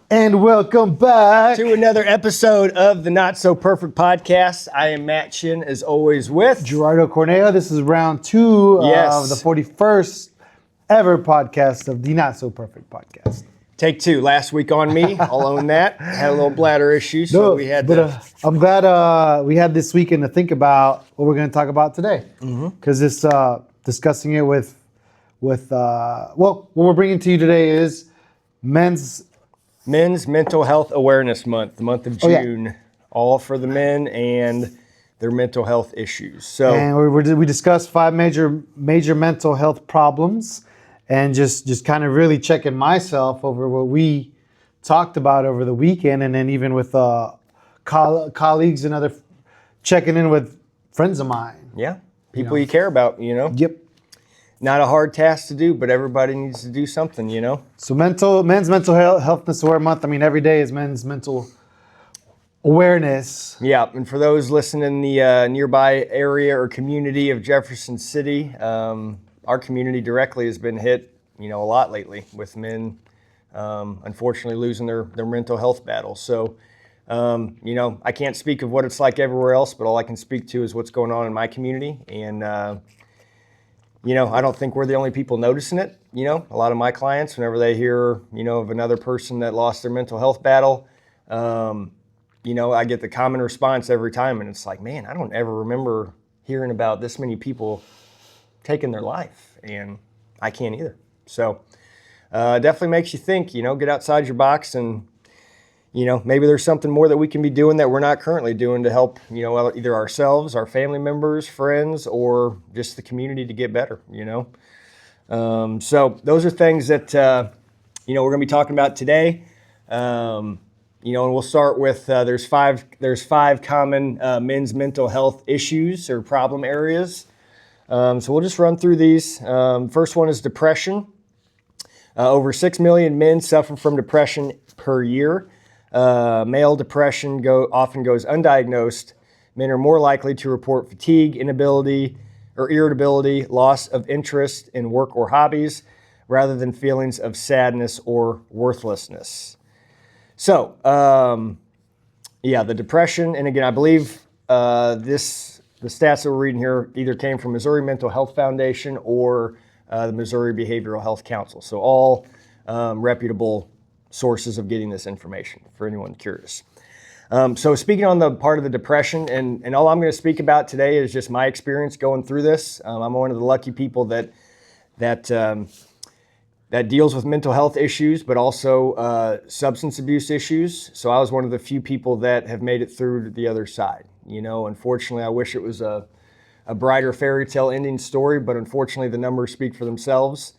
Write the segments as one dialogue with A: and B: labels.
A: And welcome back
B: to another episode of the Not So Perfect Podcast. I am Matt Shin, as always, with
A: Gerardo Corneo. This is round two
B: Yes.
A: of the 41st ever podcast of the Not So Perfect Podcast.
B: Take two. Last week on me, I'll own that. Had a little bladder issue, so we had to.
A: I'm glad we had this weekend to think about what we're going to talk about today. Because it's discussing it with what we're bringing to you today is Men's
B: Mental Health Awareness Month, the month of
A: Oh, yeah.
B: June, all for the men and their mental health issues. So,
A: And we discussed five major mental health problems, and just kind of really checking myself over what we talked about over the weekend, and then even with colleagues and other checking in with friends of mine.
B: yeah, people you care about,
A: Yep.
B: Not a hard task to do, but everybody needs to do something,
A: So Men's Mental Healthness Aware Month. I mean, every day is Men's Mental Awareness.
B: Yeah, and for those listening in the nearby area or community of Jefferson City, our community directly has been hit, a lot lately with men, unfortunately losing their mental health battles. So, I can't speak of what it's like everywhere else, but all I can speak to is what's going on in my community. And, I don't think we're the only people noticing it. A lot of my clients, whenever they hear, of another person that lost their mental health battle, I get the common response every time, and it's like, man, I don't ever remember hearing about this many people taking their life, and I can't either. So definitely makes you think, get outside your box, and, maybe there's something more that we can be doing that we're not currently doing to help, either ourselves, our family members, friends, or just the community to get better, So those are things that, we're going to be talking about today. And we'll start with there's five common men's mental health issues or problem areas. So we'll just run through these. First one is depression. Over 6 million men suffer from depression per year. Male depression often goes undiagnosed. Men are more likely to report fatigue, inability, or irritability, loss of interest in work or hobbies, rather than feelings of sadness or worthlessness. So, the depression, and again, I believe the stats that we're reading here either came from Missouri Mental Health Foundation or the Missouri Behavioral Health Council. So all reputable sources of getting this information for anyone curious. So speaking on the part of the depression, and all I'm going to speak about today is just my experience going through this. I'm one of the lucky people that deals with mental health issues, but also substance abuse issues. So I was one of the few people that have made it through to the other side. Unfortunately, I wish it was a brighter fairy tale ending story, but unfortunately the numbers speak for themselves.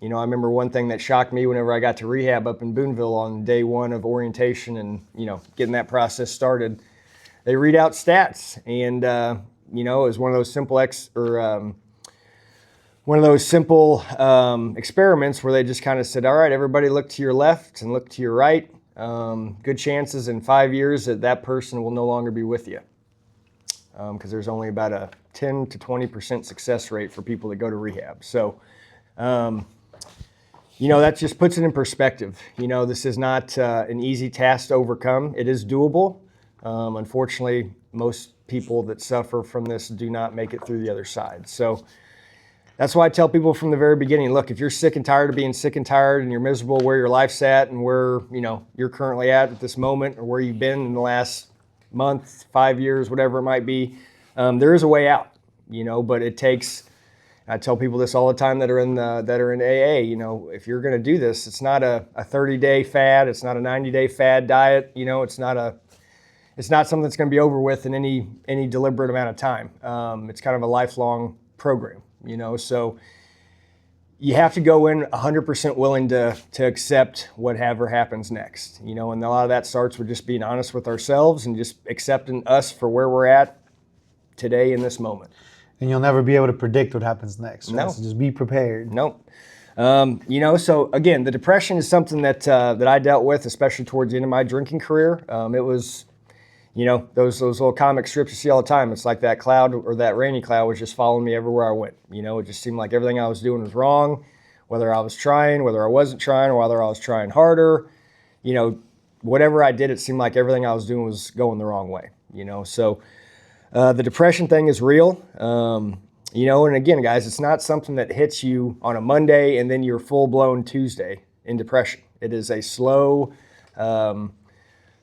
B: I remember one thing that shocked me whenever I got to rehab up in Boonville on day one of orientation and, getting that process started. They read out stats, and, it was one of those simple experiments where they just kind of said, all right, everybody look to your left and look to your right. Good chances in 5 years that person will no longer be with you. Because there's only about a 10 to 20% success rate for people that go to rehab. So, that just puts it in perspective. This is not an easy task to overcome. It is doable. Unfortunately, most people that suffer from this do not make it through the other side. So that's why I tell people from the very beginning, look, if you're sick and tired of being sick and tired and you're miserable where your life's at and where, you're currently at this moment or where you've been in the last month, 5 years, whatever it might be, there is a way out, but it takes, I tell people this all the time that are in AA, if you're going to do this, it's not a 30-day fad. It's not a 90-day fad diet. It's not something that's going to be over with in any deliberate amount of time. It's kind of a lifelong program, so you have to go in 100% willing to accept whatever happens next, and a lot of that starts with just being honest with ourselves and just accepting us for where we're at today in this moment.
A: And you'll never be able to predict what happens next. Right?
B: No.
A: So just be prepared.
B: Nope. So again, the depression is something that I dealt with, especially towards the end of my drinking career. It was, those little comic strips you see all the time. It's like that cloud or that rainy cloud was just following me everywhere I went. It just seemed like everything I was doing was wrong, whether I was trying, whether I wasn't trying, or whether I was trying harder. whatever I did, it seemed like everything I was doing was going the wrong way, So the depression thing is real. And again, guys, it's not something that hits you on a Monday and then you're full-blown Tuesday in depression. It is a slow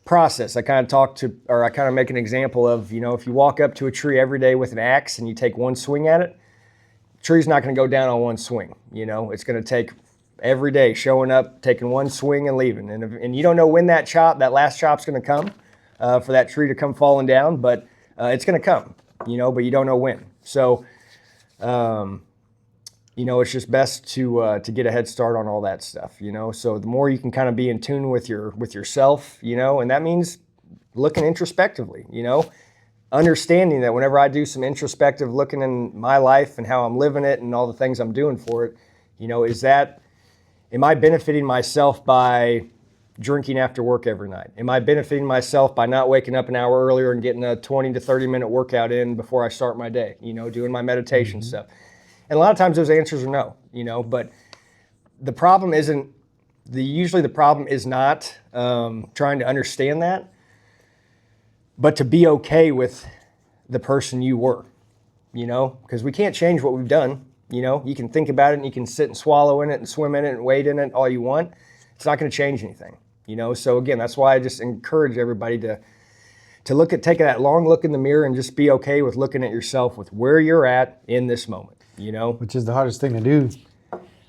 B: process. I kind of make an example of, if you walk up to a tree every day with an axe and you take one swing at it, the tree's not going to go down on one swing. It's going to take every day showing up, taking one swing and leaving. And you don't know when that last chop's going to come for that tree to come falling down, but it's going to come, but you don't know when. So, it's just best to get a head start on all that stuff, So the more you can kind of be in tune with yourself, and that means looking introspectively, understanding that whenever I do some introspective looking in my life and how I'm living it and all the things I'm doing for it, am I benefiting myself by drinking after work every night? Am I benefiting myself by not waking up an hour earlier and getting a 20 to 30 minute workout in before I start my day, doing my meditation stuff? And a lot of times those answers are no, but the problem usually the problem is not trying to understand that, but to be okay with the person you were, because we can't change what we've done. You can think about it and you can sit and swallow in it and swim in it and wade in it all you want. It's not going to change anything, So again, that's why I just encourage everybody to take that long look in the mirror and just be okay with looking at yourself with where you're at in this moment,
A: Which is the hardest thing to do.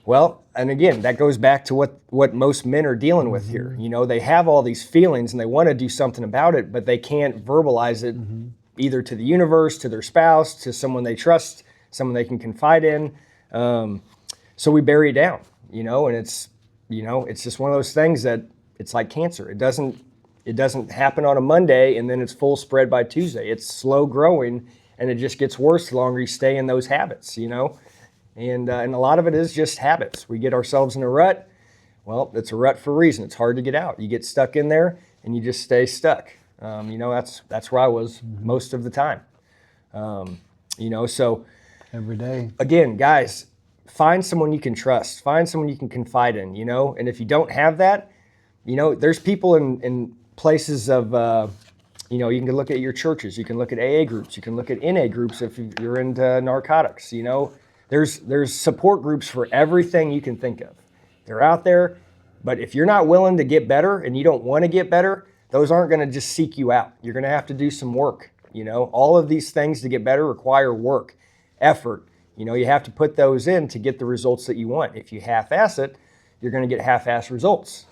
B: Well, and again, that goes back to what most men are dealing with here. They have all these feelings and they want to do something about it, but they can't verbalize it either to the universe, to their spouse, to someone they trust, someone they can confide in. So we bury it down, and it's just one of those things that it's like cancer. It doesn't happen on a Monday and then it's full spread by Tuesday. It's slow growing and it just gets worse the longer you stay in those habits, And a lot of it is just habits. We get ourselves in a rut. Well, it's a rut for a reason. It's hard to get out. You get stuck in there and you just stay stuck. That's where I was most of the time. So
A: every day.
B: Again, guys, find someone you can trust. Find someone you can confide in, And if you don't have that, there's people in places of, you can look at your churches. You can look at AA groups. You can look at NA groups if you're into narcotics, There's support groups for everything you can think of. They're out there, but if you're not willing to get better and you don't want to get better, those aren't going to just seek you out. You're going to have to do some work. All of these things to get better require work, effort. You have to put those in to get the results that you want. If you half-ass it, you're going to get half-ass results.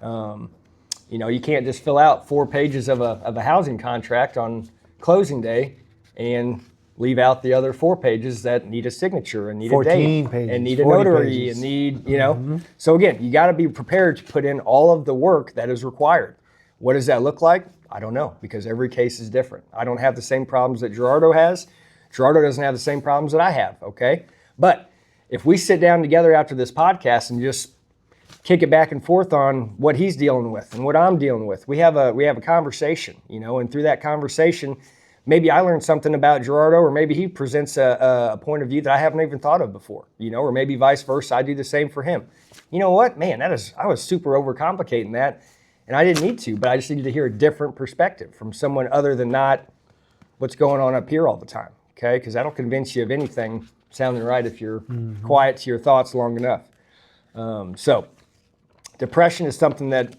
B: You can't just fill out 4 pages of a housing contract on closing day and leave out the other 4 pages that need a signature and need a date
A: pages,
B: and need a notary
A: pages.
B: and need, So again, you got to be prepared to put in all of the work that is required. What does that look like? I don't know, because every case is different. I don't have the same problems that Gerardo has. Gerardo doesn't have the same problems that I have, okay? But if we sit down together after this podcast and just kick it back and forth on what he's dealing with and what I'm dealing with, we have a conversation, and through that conversation, maybe I learned something about Gerardo, or maybe he presents a point of view that I haven't even thought of before, or maybe vice versa. I do the same for him. You know what, man, I was super overcomplicating that, and I didn't need to, but I just needed to hear a different perspective from someone other than not what's going on up here all the time, okay? Because that'll convince you of anything sounding right if you're quiet to your thoughts long enough. So depression is something that,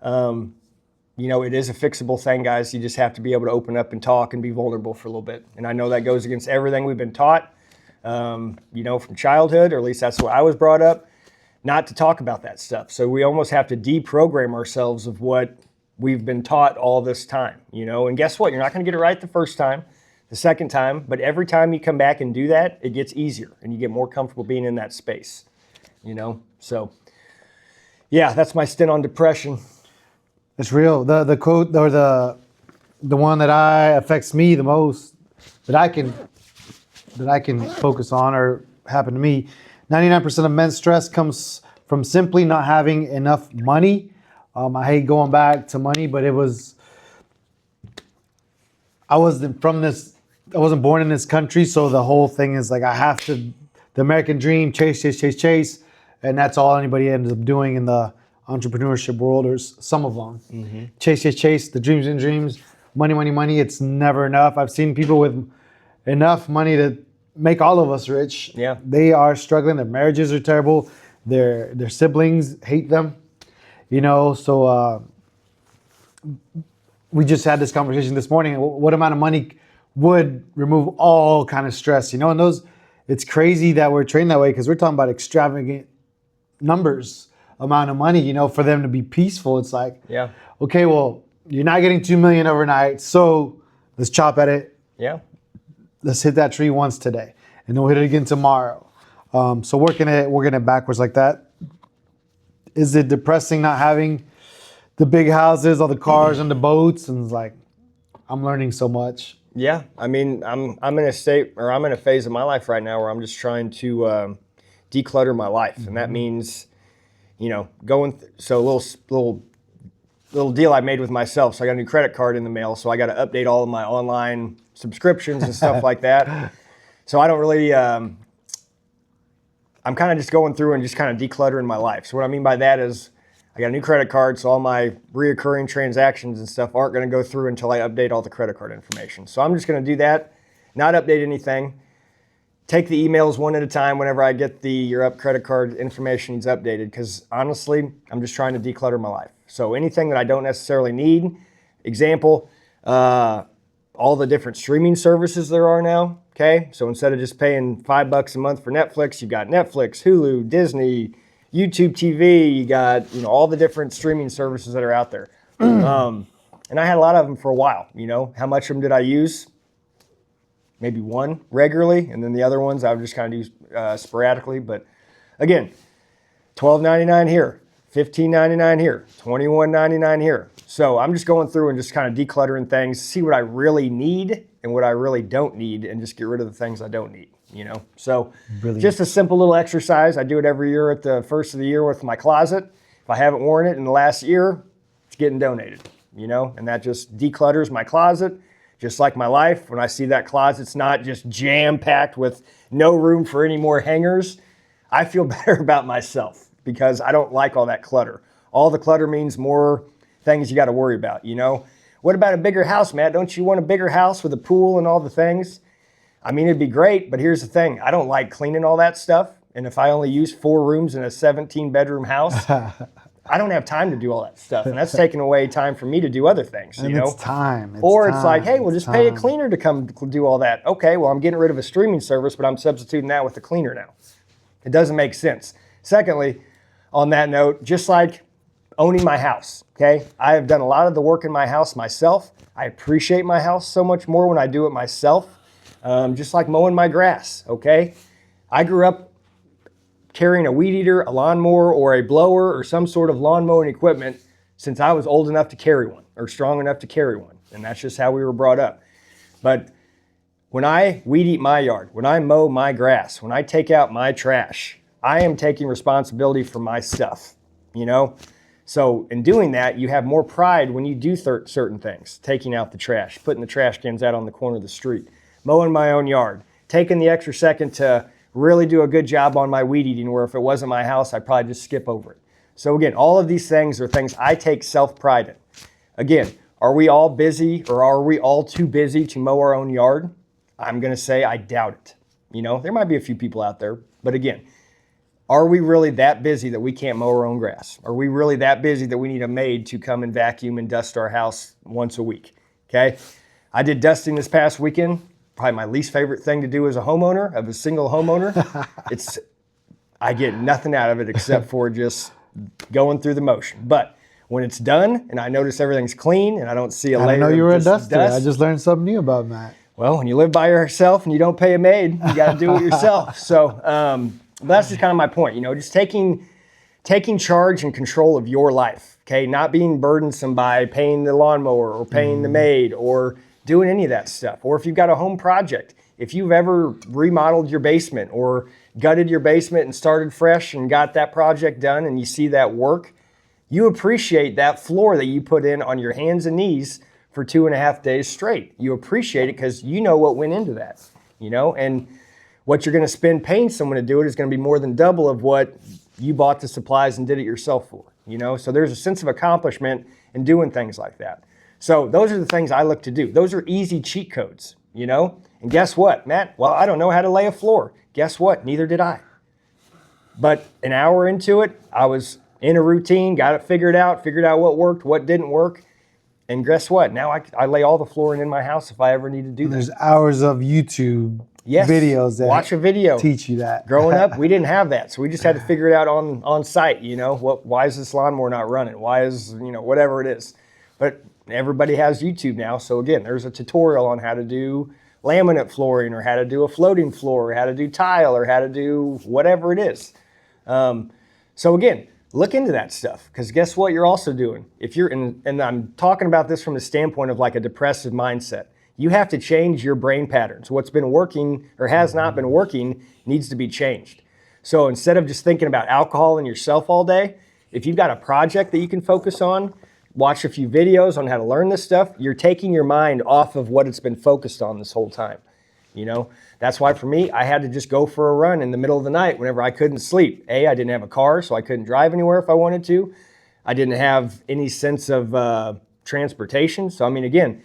B: it is a fixable thing, guys. You just have to be able to open up and talk and be vulnerable for a little bit. And I know that goes against everything we've been taught, from childhood, or at least that's what I was brought up, not to talk about that stuff. So we almost have to deprogram ourselves of what we've been taught all this time, And guess what? You're not going to get it right the first time, the second time, but every time you come back and do that, it gets easier and you get more comfortable being in that space, So yeah, that's my stint on depression.
A: It's real. The quote, or the one that affects me the most, that I can focus on or happen to me. 99% of men's stress comes from simply not having enough money. I hate going back to money, but I wasn't born in this country, so the whole thing is like I have to, the American dream, chase, and that's all anybody ends up doing entrepreneurship world, or some of them. Chase, the dreams and dreams, money. It's never enough. I've seen people with enough money to make all of us rich.
B: Yeah.
A: They are struggling. Their marriages are terrible. Their siblings hate them. So we just had this conversation this morning. What amount of money would remove all kind of stress? And it's crazy that we're trained that way, because we're talking about extravagant numbers, amount of money, for them to be peaceful. It's like,
B: Yeah.
A: okay, well, you're not getting 2 million overnight, so let's chop at it.
B: Yeah.
A: Let's hit that tree once today, and then we'll hit it again tomorrow. So working it backwards like that. Is it depressing not having the big houses, all the cars and the boats? And it's like, I'm learning so much.
B: Yeah, I mean, I'm in a phase of my life right now where I'm just trying to declutter my life, and that means, so a little deal I made with myself. So I got a new credit card in the mail, so I got to update all of my online subscriptions and stuff like that. So I don't really. I'm kind of just going through and just kind of decluttering my life. So what I mean by that is, I got a new credit card, so all my reoccurring transactions and stuff aren't going to go through until I update all the credit card information. So I'm just going to do that, not update anything, take the emails one at a time whenever I get your credit card information needs updated, because honestly, I'm just trying to declutter my life. So anything that I don't necessarily need, example, all the different streaming services there are now, okay? So instead of just paying $5 a month for Netflix, you've got Netflix, Hulu, Disney, YouTube TV, you got all the different streaming services that are out there. And I had a lot of them for a while. How much of them did I use? Maybe one regularly, and then the other ones I would just kind of use sporadically. But again, $12.99 here, $15.99 here, $21.99 here. So I'm just going through and just kind of decluttering things, see what I really need and what I really don't need, and just get rid of the things I don't need. So
A: Brilliant.
B: Just a simple little exercise. I do it every year at the first of the year with my closet. If I haven't worn it in the last year, it's getting donated, and that just declutters my closet. Just like my life, when I see that closet's not just jam-packed with no room for any more hangers, I feel better about myself, because I don't like all that clutter. All the clutter means more things you got to worry about, What about a bigger house, Matt? Don't you want a bigger house with a pool and all the things? I mean, it'd be great, but here's the thing. I don't like cleaning all that stuff. And if I only use 4 rooms in a 17-bedroom house, I don't have time to do all that stuff. And that's taking away time for me to do other things,
A: And it's time.
B: It's like, hey, we'll just pay a cleaner to come do all that. Okay, well, I'm getting rid of a streaming service, but I'm substituting that with a cleaner now. It doesn't make sense. Secondly, on that note, just like owning my house, okay? I have done a lot of the work in my house myself. I appreciate my house so much more when I do it myself. Just like mowing my grass, okay? I grew up carrying a weed eater, a lawnmower, or a blower, or some sort of lawn mowing equipment since I was old enough to carry one, or strong enough to carry one. And that's just how we were brought up. But when I weed eat my yard, when I mow my grass, when I take out my trash, I am taking responsibility for my stuff, So in doing that, you have more pride when you do certain things, taking out the trash, putting the trash cans out on the corner of the street, mowing my own yard, taking the extra second to really do a good job on my weed eating, where if it wasn't my house, I'd probably just skip over it. So again, all of these things are things I take self-pride in. Again, are we all busy, or are we all too busy to mow our own yard? I'm going to say I doubt it. There might be a few people out there, but again, are we really that busy that we can't mow our own grass? Are we really that busy that we need a maid to come and vacuum and dust our house once a week? Okay. I did dusting this past weekend. Probably my least favorite thing to do as a single homeowner. I get nothing out of it except for just going through the motion. But when it's done and I notice everything's clean and I don't see a layer of
A: I know you were a
B: dust,
A: duster. I just learned something new about Matt.
B: Well, when you live by yourself and you don't pay a maid, you got to do it yourself. So that's just kind of my point. Just taking charge and control of your life. Okay, not being burdensome by paying the lawnmower or paying the maid or doing any of that stuff. Or if you've got a home project, if you've ever remodeled your basement or gutted your basement and started fresh and got that project done and you see that work, you appreciate that floor that you put in on your hands and knees for 2.5 days straight. You appreciate it because you know what went into that, and what you're going to spend paying someone to do it is going to be more than double of what you bought the supplies and did it yourself for. you know? So there's a sense of accomplishment in doing things like that. So those are the things I look to do. Those are easy cheat codes, you know? And guess what, Matt? Well, I don't know how to lay a floor. Guess what? Neither did I. But an hour into it, I was in a routine, got it figured out what worked, what didn't work. And guess what? Now I lay all the flooring in my house if I ever need to do that.
A: There's hours of YouTube videos that
B: watch a video.
A: teach you that.
B: Growing up, we didn't have that. So we just had to figure it out on site, you know. Why is this lawnmower not running? Why is, you know, whatever it is. But everybody has YouTube now. So again, there's a tutorial on how to do laminate flooring or how to do a floating floor or how to do tile or how to do whatever it is. So again, look into that stuff, because guess what you're also doing? If you're in, and I'm talking about this from the standpoint of like a depressive mindset, you have to change your brain patterns. What's been working or has not been working needs to be changed. So instead of just thinking about alcohol and yourself all day, if you've got a project that you can focus on, watch a few videos on how to learn this stuff, you're taking your mind off of what it's been focused on this whole time. You know, that's why for me, I had to just go for a run in the middle of the night whenever I couldn't sleep. I didn't have a car, so I couldn't drive anywhere if I wanted to. I didn't have any sense of transportation. So, I mean, again,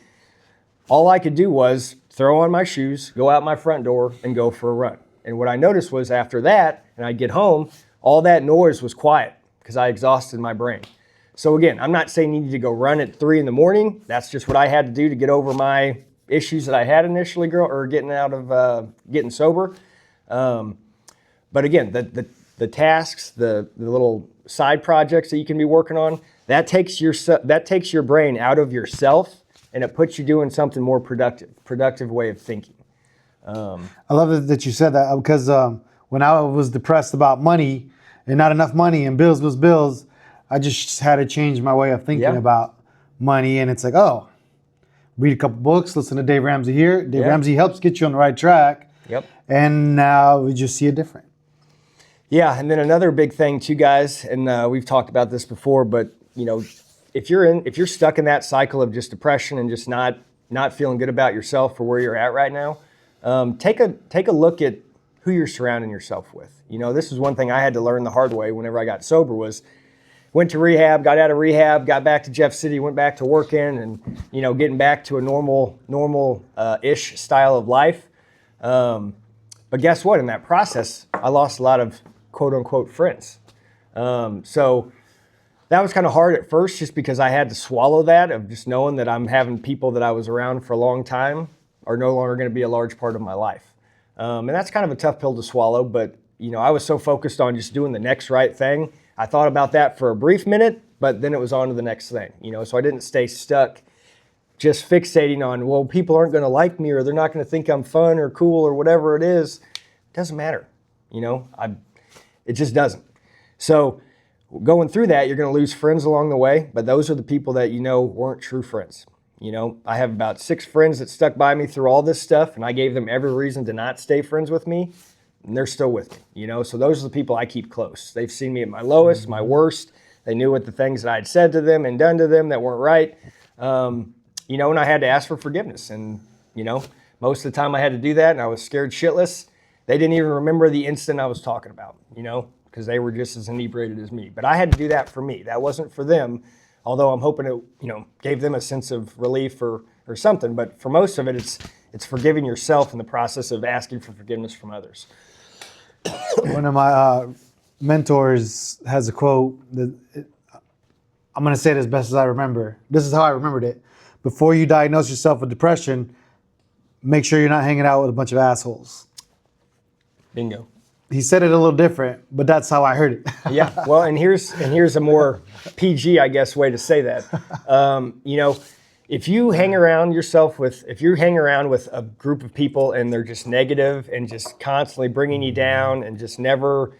B: all I could do was throw on my shoes, go out my front door, and go for a run. And what I noticed was after that, and I'd get home, all that noise was quiet because I exhausted my brain. So again, I'm not saying you need to go run at 3 a.m. That's just what I had to do to get over my issues that I had initially getting sober. But again, the tasks, the little side projects that you can be working on, that takes your brain out of yourself and it puts you doing something more productive way of thinking.
A: I love it that you said that, because when I was depressed about money and not enough money and bills, I just had to change my way of thinking about money. And it's like, oh, read a couple books, listen to Dave Ramsey here. Dave Ramsey helps get you on the right track.
B: Yep.
A: And now we just see it different.
B: Yeah, and then another big thing too, guys, and we've talked about this before, but you know, if you're stuck in that cycle of just depression and just not feeling good about yourself for where you're at right now, take a look at who you're surrounding yourself with. You know, this is one thing I had to learn the hard way whenever I got sober was, went to rehab, got out of rehab, got back to Jeff City, went back to working and, you know, getting back to a normal-ish style of life. But guess what? In that process, I lost a lot of quote-unquote friends. So that was kind of hard at first just because I had to swallow that of just knowing that I'm having people that I was around for a long time are no longer going to be a large part of my life. And that's kind of a tough pill to swallow, but, you know, I was so focused on just doing the next right thing. I thought about that for a brief minute, but then it was on to the next thing, you know, so I didn't stay stuck just fixating on, well, people aren't going to like me or they're not going to think I'm fun or cool or whatever it is. It doesn't matter, you know, it just doesn't. So going through that, you're going to lose friends along the way, but those are the people that, you know, weren't true friends. You know, I have about 6 friends that stuck by me through all this stuff, and I gave them every reason to not stay friends with me. And they're still with me, you know? So those are the people I keep close. They've seen me at my lowest, my worst. They knew what the things that I'd said to them and done to them that weren't right. You know, and I had to ask for forgiveness. And, you know, most of the time I had to do that and I was scared shitless. They didn't even remember the instant I was talking about, you know, because they were just as inebriated as me. But I had to do that for me. That wasn't for them, although I'm hoping it, you know, gave them a sense of relief or something. But for most of it, it's forgiving yourself in the process of asking for forgiveness from others.
A: One of my mentors has a quote that I'm going to say it as best as I remember. This is how I remembered it. Before you diagnose yourself with depression, make sure you're not hanging out with a bunch of assholes.
B: Bingo.
A: He said it a little different, but that's how I heard it.
B: Yeah. Well, and here's a more PG, I guess, way to say that. You know, if you hang around with a group of people and they're just negative and just constantly bringing you down and just never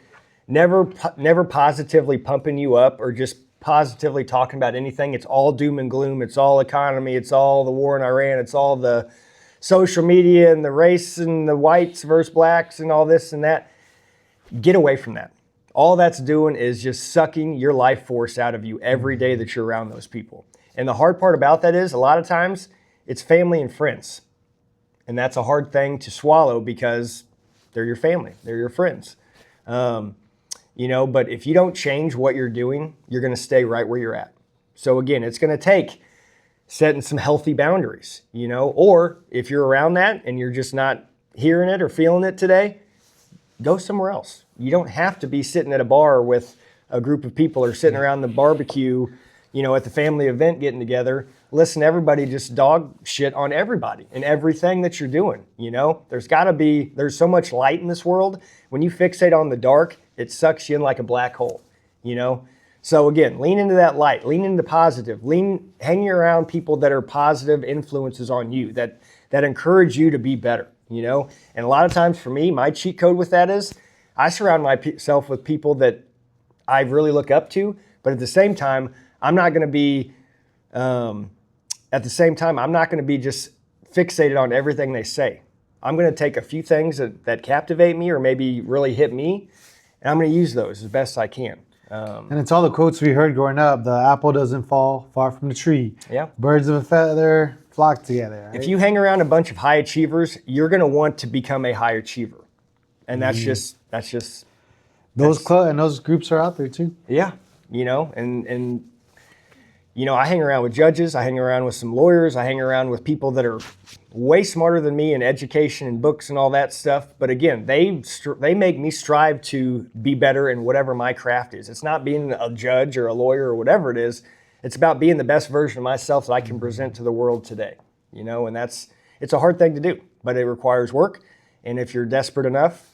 B: positively pumping you up or just positively talking about anything, it's all doom and gloom. It's all economy. It's all the war in Iran. It's all the social media and the race and the whites versus blacks and all this and that. Get away from that. All that's doing is just sucking your life force out of you every day that you're around those people. And the hard part about that is a lot of times it's family and friends. And that's a hard thing to swallow because they're your family, they're your friends. You but if you don't change what you're doing, you're going to stay right where you're at. So again, it's going to take setting some healthy boundaries, or if you're around that and you're just not hearing it or feeling it today, go somewhere else. You don't have to be sitting at a bar with a group of people or sitting around the barbecue, at the family event getting together. Listen to everybody just dog shit on everybody and everything that you're doing. There's so much light in this world. When you fixate on the dark, it sucks you in like a black hole, So again, lean into that light, lean into positive, hanging around people that are positive influences on you, that encourage you to be better, And a lot of times for me, my cheat code with that is I surround myself with people that I really look up to, but at the same time, I'm not going to be just fixated on everything they say. I'm going to take a few things that captivate me or maybe really hit me, and I'm going to use those as best I can.
A: And it's all the quotes we heard growing up. The apple doesn't fall far from the tree.
B: Yeah.
A: Birds of a feather flock together. Right?
B: If you hang around a bunch of high achievers, you're going to want to become a high achiever. And that's just
A: those groups are out there too.
B: Yeah. I hang around with judges, I hang around with some lawyers, I hang around with people that are way smarter than me in education and books and all that stuff. But again, they make me strive to be better in whatever my craft is. It's not being a judge or a lawyer or whatever it is. It's about being the best version of myself that I can present to the world today. And it's a hard thing to do, but it requires work. And if you're desperate enough,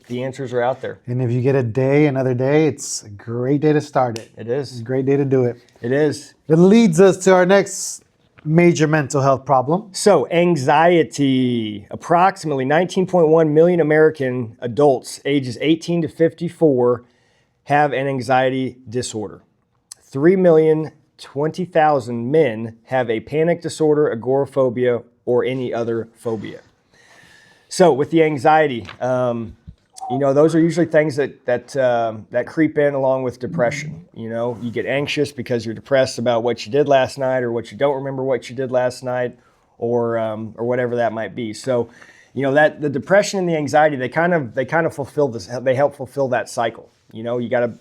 B: the answers are out there.
A: And if you get another day, it's a great day to start it.
B: It is.
A: It's a great day to do it.
B: It is.
A: It leads us to our next major mental health problem.
B: So anxiety. Approximately 19.1 million American adults ages 18 to 54 have an anxiety disorder. 3,020,000 men have a panic disorder, agoraphobia, or any other phobia. So with the anxiety, those are usually things that creep in along with depression. You get anxious because you're depressed about what you did last night, or what you don't remember what you did last night, or whatever that might be. So, that the depression and the anxiety, they kind of fulfill this. They help fulfill that cycle. You got to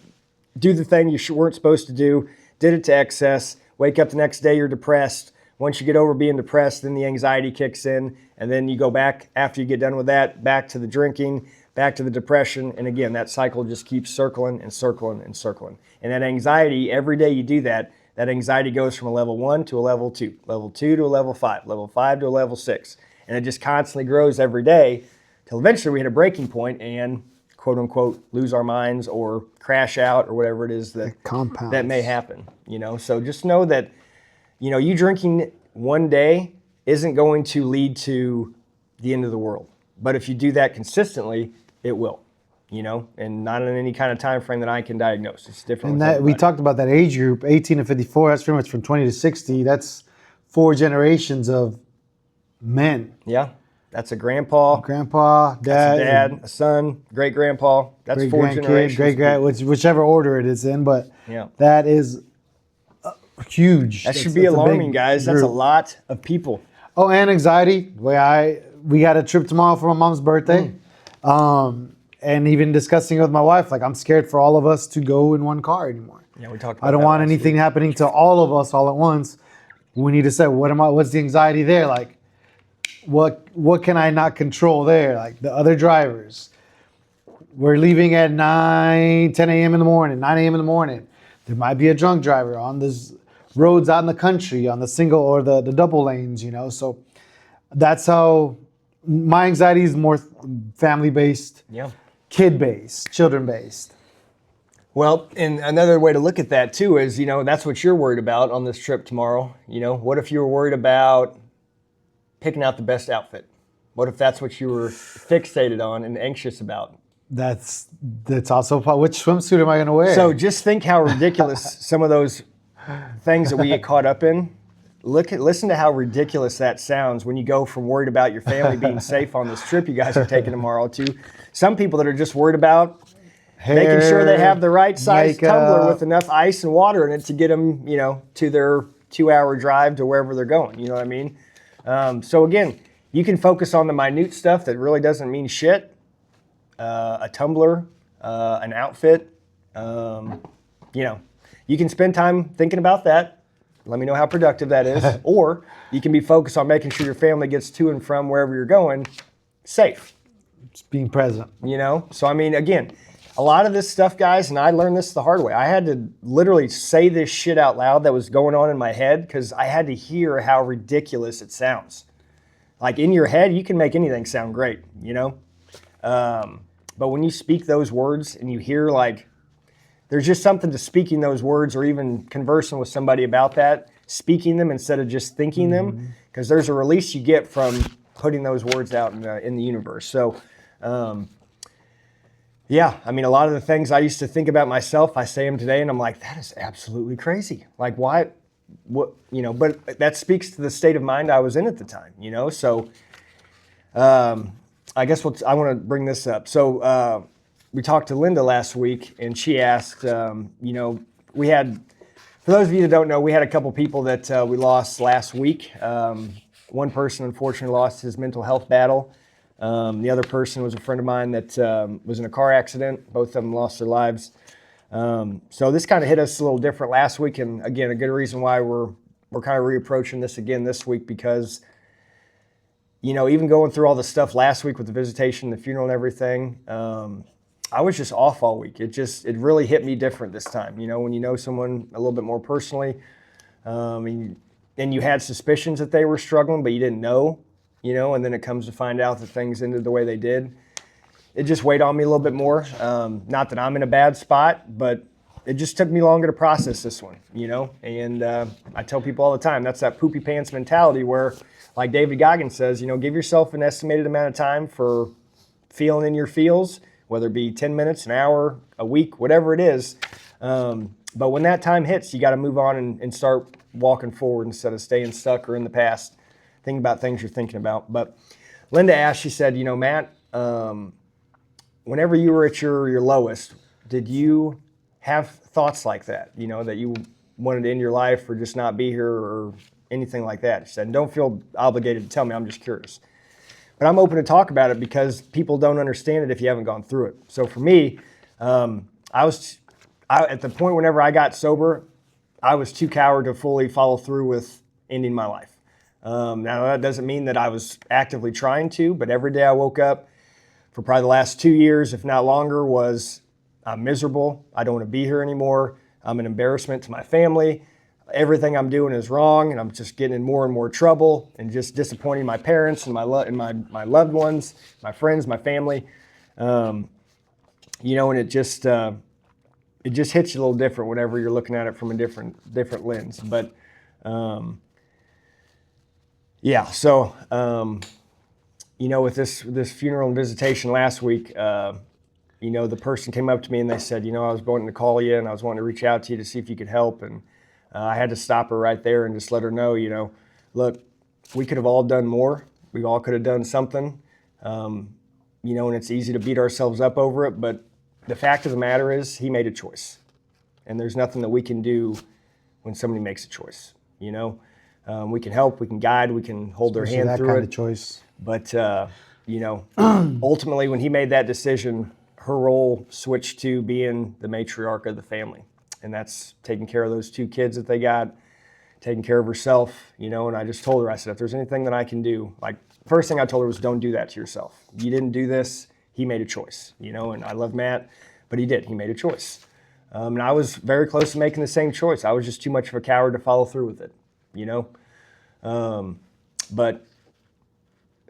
B: do the thing you weren't supposed to do, did it to excess. Wake up the next day, you're depressed. Once you get over being depressed, then the anxiety kicks in, and then you go back after you get done with that, back to the drinking, back to the depression, and again, that cycle just keeps circling and circling and circling. And that anxiety, every day you do that anxiety goes from a level 1 to a level 2 to a level 5, level 5 to a level 6. And it just constantly grows every day till eventually we hit a breaking point and quote unquote lose our minds or crash out or whatever it is that may happen. So just know that, you drinking one day isn't going to lead to the end of the world. But if you do that consistently, it will, and not in any kind of time frame that I can diagnose. It's different.
A: And that we talked about that age group, 18 to 54. That's pretty much from 20 to 60. That's 4 generations of men.
B: Yeah, that's a grandpa,
A: dad,
B: that's a dad, a son, great grandpa. That's
A: great
B: 4 generations.
A: whichever order it is in. But
B: yeah,
A: that is huge.
B: That should be alarming, guys. That's a lot of people.
A: Oh, and anxiety. We got a trip tomorrow for my mom's birthday. And even discussing it with my wife, like I'm scared for all of us to go in one car anymore.
B: Yeah, we talked about
A: I don't want anything happening to all of us all at once. We need to say, what's the anxiety there? Like, what can I not control there? Like the other drivers. We're leaving at 10 a.m. in the morning, 9 a.m. in the morning. There might be a drunk driver on this roads out in the country, on the single or the double lanes, So that's how my anxiety is more family-based, kid-based, children-based.
B: Well, and another way to look at that too is, that's what you're worried about on this trip tomorrow. What if you were worried about picking out the best outfit? What if that's what you were fixated on and anxious about?
A: That's also which swimsuit am I going to wear?
B: So just think how ridiculous some of those things that we get caught up in. Listen to how ridiculous that sounds when you go from worried about your family being safe on this trip you guys are taking tomorrow to some people that are just worried about making sure they have the right size tumbler with enough ice and water in it to get them, to their 2-hour drive to wherever they're going. You know what I mean? So again, you can focus on the minute stuff that really doesn't mean shit. A tumbler, an outfit. You can spend time thinking about that. Let me know how productive that is. Or you can be focused on making sure your family gets to and from wherever you're going safe.
A: Just being present.
B: So I mean, again, a lot of this stuff, guys, and I learned this the hard way. I had to literally say this shit out loud that was going on in my head because I had to hear how ridiculous it sounds. Like in your head, you can make anything sound great, but when you speak those words and you hear like, there's just something to speaking those words or even conversing with somebody about that, speaking them instead of just thinking them, because there's a release you get from putting those words out in the universe. So, I mean, a lot of the things I used to think about myself, I say them today and I'm like, that is absolutely crazy. Like why, but that speaks to the state of mind I was in at the time, So, I guess I want to bring this up. So, we talked to Linda last week and she asked, we had, for those of you that don't know, we had a couple people that we lost last week. One person unfortunately lost his mental health battle. The other person was a friend of mine that was in a car accident. Both of them lost their lives. So this kind of hit us a little different last week. And again, a good reason why we're kind of reapproaching this again this week because, even going through all the stuff last week with the visitation, the funeral and everything, I was just off all week. It really hit me different this time. When you know someone a little bit more personally, and you had suspicions that they were struggling, but you didn't know, and then it comes to find out that things ended the way they did. It just weighed on me a little bit more. Not that I'm in a bad spot, but it just took me longer to process this one, And I tell people all the time, that's that poopy pants mentality where, like David Goggins says, give yourself an estimated amount of time for feeling in your feels, whether it be 10 minutes, an hour, a week, whatever it is. But when that time hits, you got to move on and start walking forward instead of staying stuck or in the past, thinking about things you're thinking about. But Linda asked, she said, Matt, whenever you were at your lowest, did you have thoughts like that, that you wanted to end your life or just not be here or anything like that? She said, and don't feel obligated to tell me, I'm just curious. But I'm open to talk about it because people don't understand it if you haven't gone through it. So for me, I at the point whenever I got sober, I was too coward to fully follow through with ending my life. Now that doesn't mean that I was actively trying to, but every day I woke up for probably the last 2 years, if not longer, I'm miserable. I don't want to be here anymore. I'm an embarrassment to my family. Everything I'm doing is wrong, and I'm just getting in more and more trouble and just disappointing my parents and my loved ones, my friends, my family. And it just hits you a little different whenever you're looking at it from a different lens. But with this funeral and visitation last week, the person came up to me and they said, I was wanting to call you and I was wanting to reach out to you to see if you could help. And I had to stop her right there and just let her know, look, we could have all done more. We all could have done something, and it's easy to beat ourselves up over it. But the fact of the matter is he made a choice. And there's nothing that we can do when somebody makes a choice. We can help, we can guide, we can hold their hand through it.
A: That kind of choice.
B: But, ultimately when he made that decision, her role switched to being the matriarch of the family. And that's taking care of those 2 kids that they got, taking care of herself, and I just told her, I said, if there's anything that I can do, like, first thing I told her was don't do that to yourself. You didn't do this, he made a choice, and I love Matt, but he made a choice. And I was very close to making the same choice. I was just too much of a coward to follow through with it, But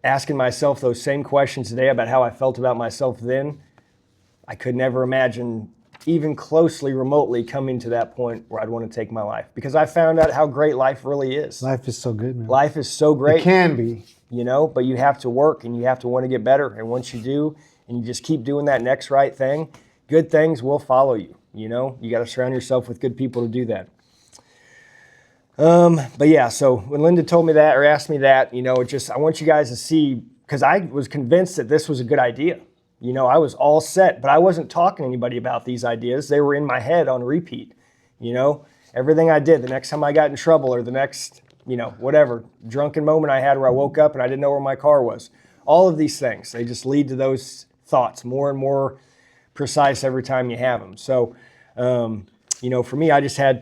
B: asking myself those same questions today about how I felt about myself then, I could never imagine even closely, remotely coming to that point where I'd want to take my life because I found out how great life really is.
A: Life is so good, man.
B: Life is so great.
A: It can be.
B: But you have to work and you have to want to get better. And once you do, and you just keep doing that next right thing, good things will follow you. You got to surround yourself with good people to do that. So when Linda told me that or asked me that, I want you guys to see, because I was convinced that this was a good idea. I was all set, but I wasn't talking to anybody about these ideas. They were in my head on repeat. Everything I did, the next time I got in trouble or the next, whatever drunken moment I had where I woke up and I didn't know where my car was. All of these things, they just lead to those thoughts, more and more precise every time you have them. So, for me, I had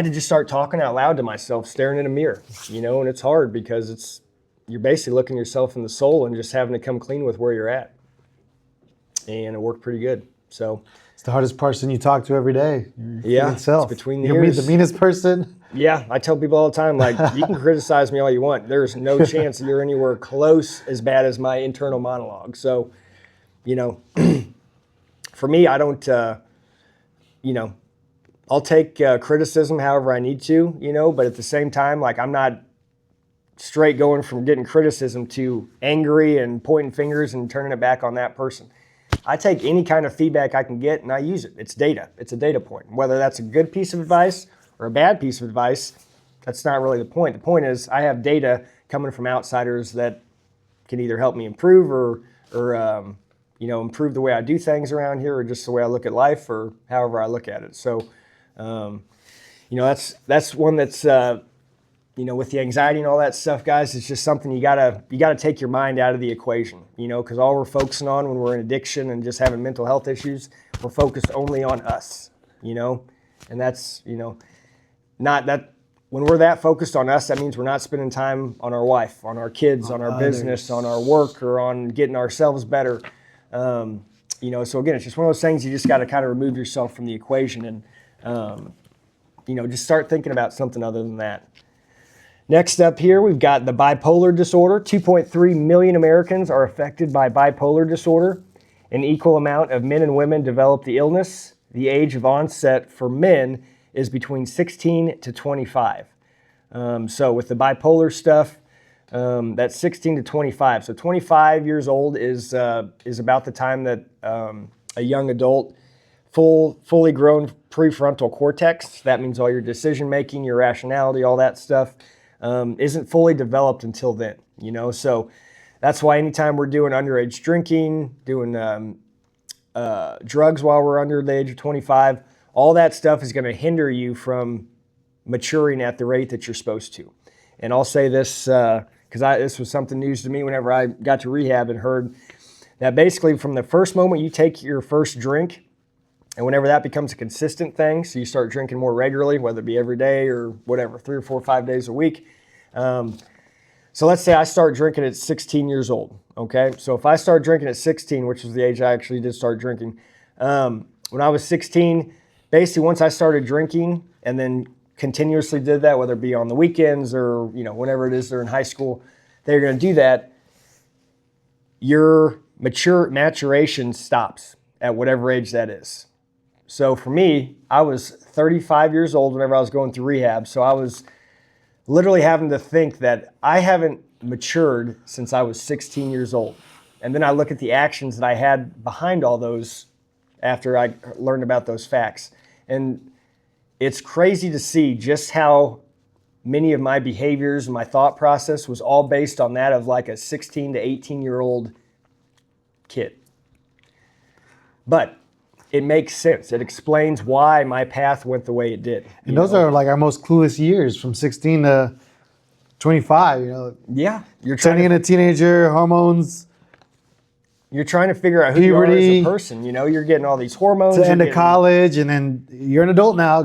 B: to just start talking out loud to myself, staring in a mirror, and it's hard because you're basically looking yourself in the soul and just having to come clean with where you're at. And it worked pretty good. So
A: it's the hardest person you talk to every day.
B: It's between the
A: You're
B: ears.
A: the meanest person.
B: Yeah, I tell people all the time, like, you can criticize me all you want. There's no chance that you're anywhere close as bad as my internal monologue. So, for me, I don't, I'll take criticism however I need to, but at the same time, like, I'm not straight going from getting criticism to angry and pointing fingers and turning it back on that person. I take any kind of feedback I can get and I use it. It's data. It's a data point. Whether that's a good piece of advice or a bad piece of advice, that's not really the point. The point is I have data coming from outsiders that can either help me improve or improve the way I do things around here or just the way I look at life or however I look at it. So, that's one that's, with the anxiety and all that stuff, guys, it's just something you gotta take your mind out of the equation, because all we're focusing on when we're in addiction and just having mental health issues, we're focused only on us, and that's, not that when we're that focused on us, that means we're not spending time on our wife, on our kids, on our business, on our work, or on getting ourselves better. So again, it's just one of those things you just got to kind of remove yourself from the equation and, just start thinking about something other than that. Next up here, we've got the bipolar disorder. 2.3 million Americans are affected by bipolar disorder. An equal amount of men and women develop the illness. The age of onset for men is between 16 to 25. So with the bipolar stuff, that's 16 to 25. So 25 years old is about the time that a young adult, fully grown prefrontal cortex, that means all your decision making, your rationality, all that stuff, isn't fully developed until then, So that's why anytime we're doing underage drinking, doing drugs while we're under the age of 25, all that stuff is going to hinder you from maturing at the rate that you're supposed to. And I'll say this because this was something news to me whenever I got to rehab and heard that basically from the first moment you take your first drink and whenever that becomes a consistent thing, so you start drinking more regularly, whether it be every day or whatever, 3 or 4 or 5 days a week. So let's say I start drinking at 16 years old, okay? So if I start drinking at 16, which was the age I actually did start drinking, when I was 16, basically once I started drinking and then continuously did that, whether it be on the weekends or, whenever it is they're in high school, they're going to do that, your maturation stops at whatever age that is. So for me, I was 35 years old whenever I was going through rehab. So I was literally having to think that I haven't matured since I was 16 years old. And then I look at the actions that I had behind all those after I learned about those facts. And it's crazy to see just how many of my behaviors and my thought process was all based on that of like a 16 to 18-year-old kid. But it makes sense. It explains why my path went the way it did.
A: And those are like our most clueless years, from 16 to 25.
B: Yeah, you're
A: turning into a teenager, hormones.
B: You're trying to figure out who you are as a person. You're getting all these hormones.
A: To end of college, and then you're an adult now.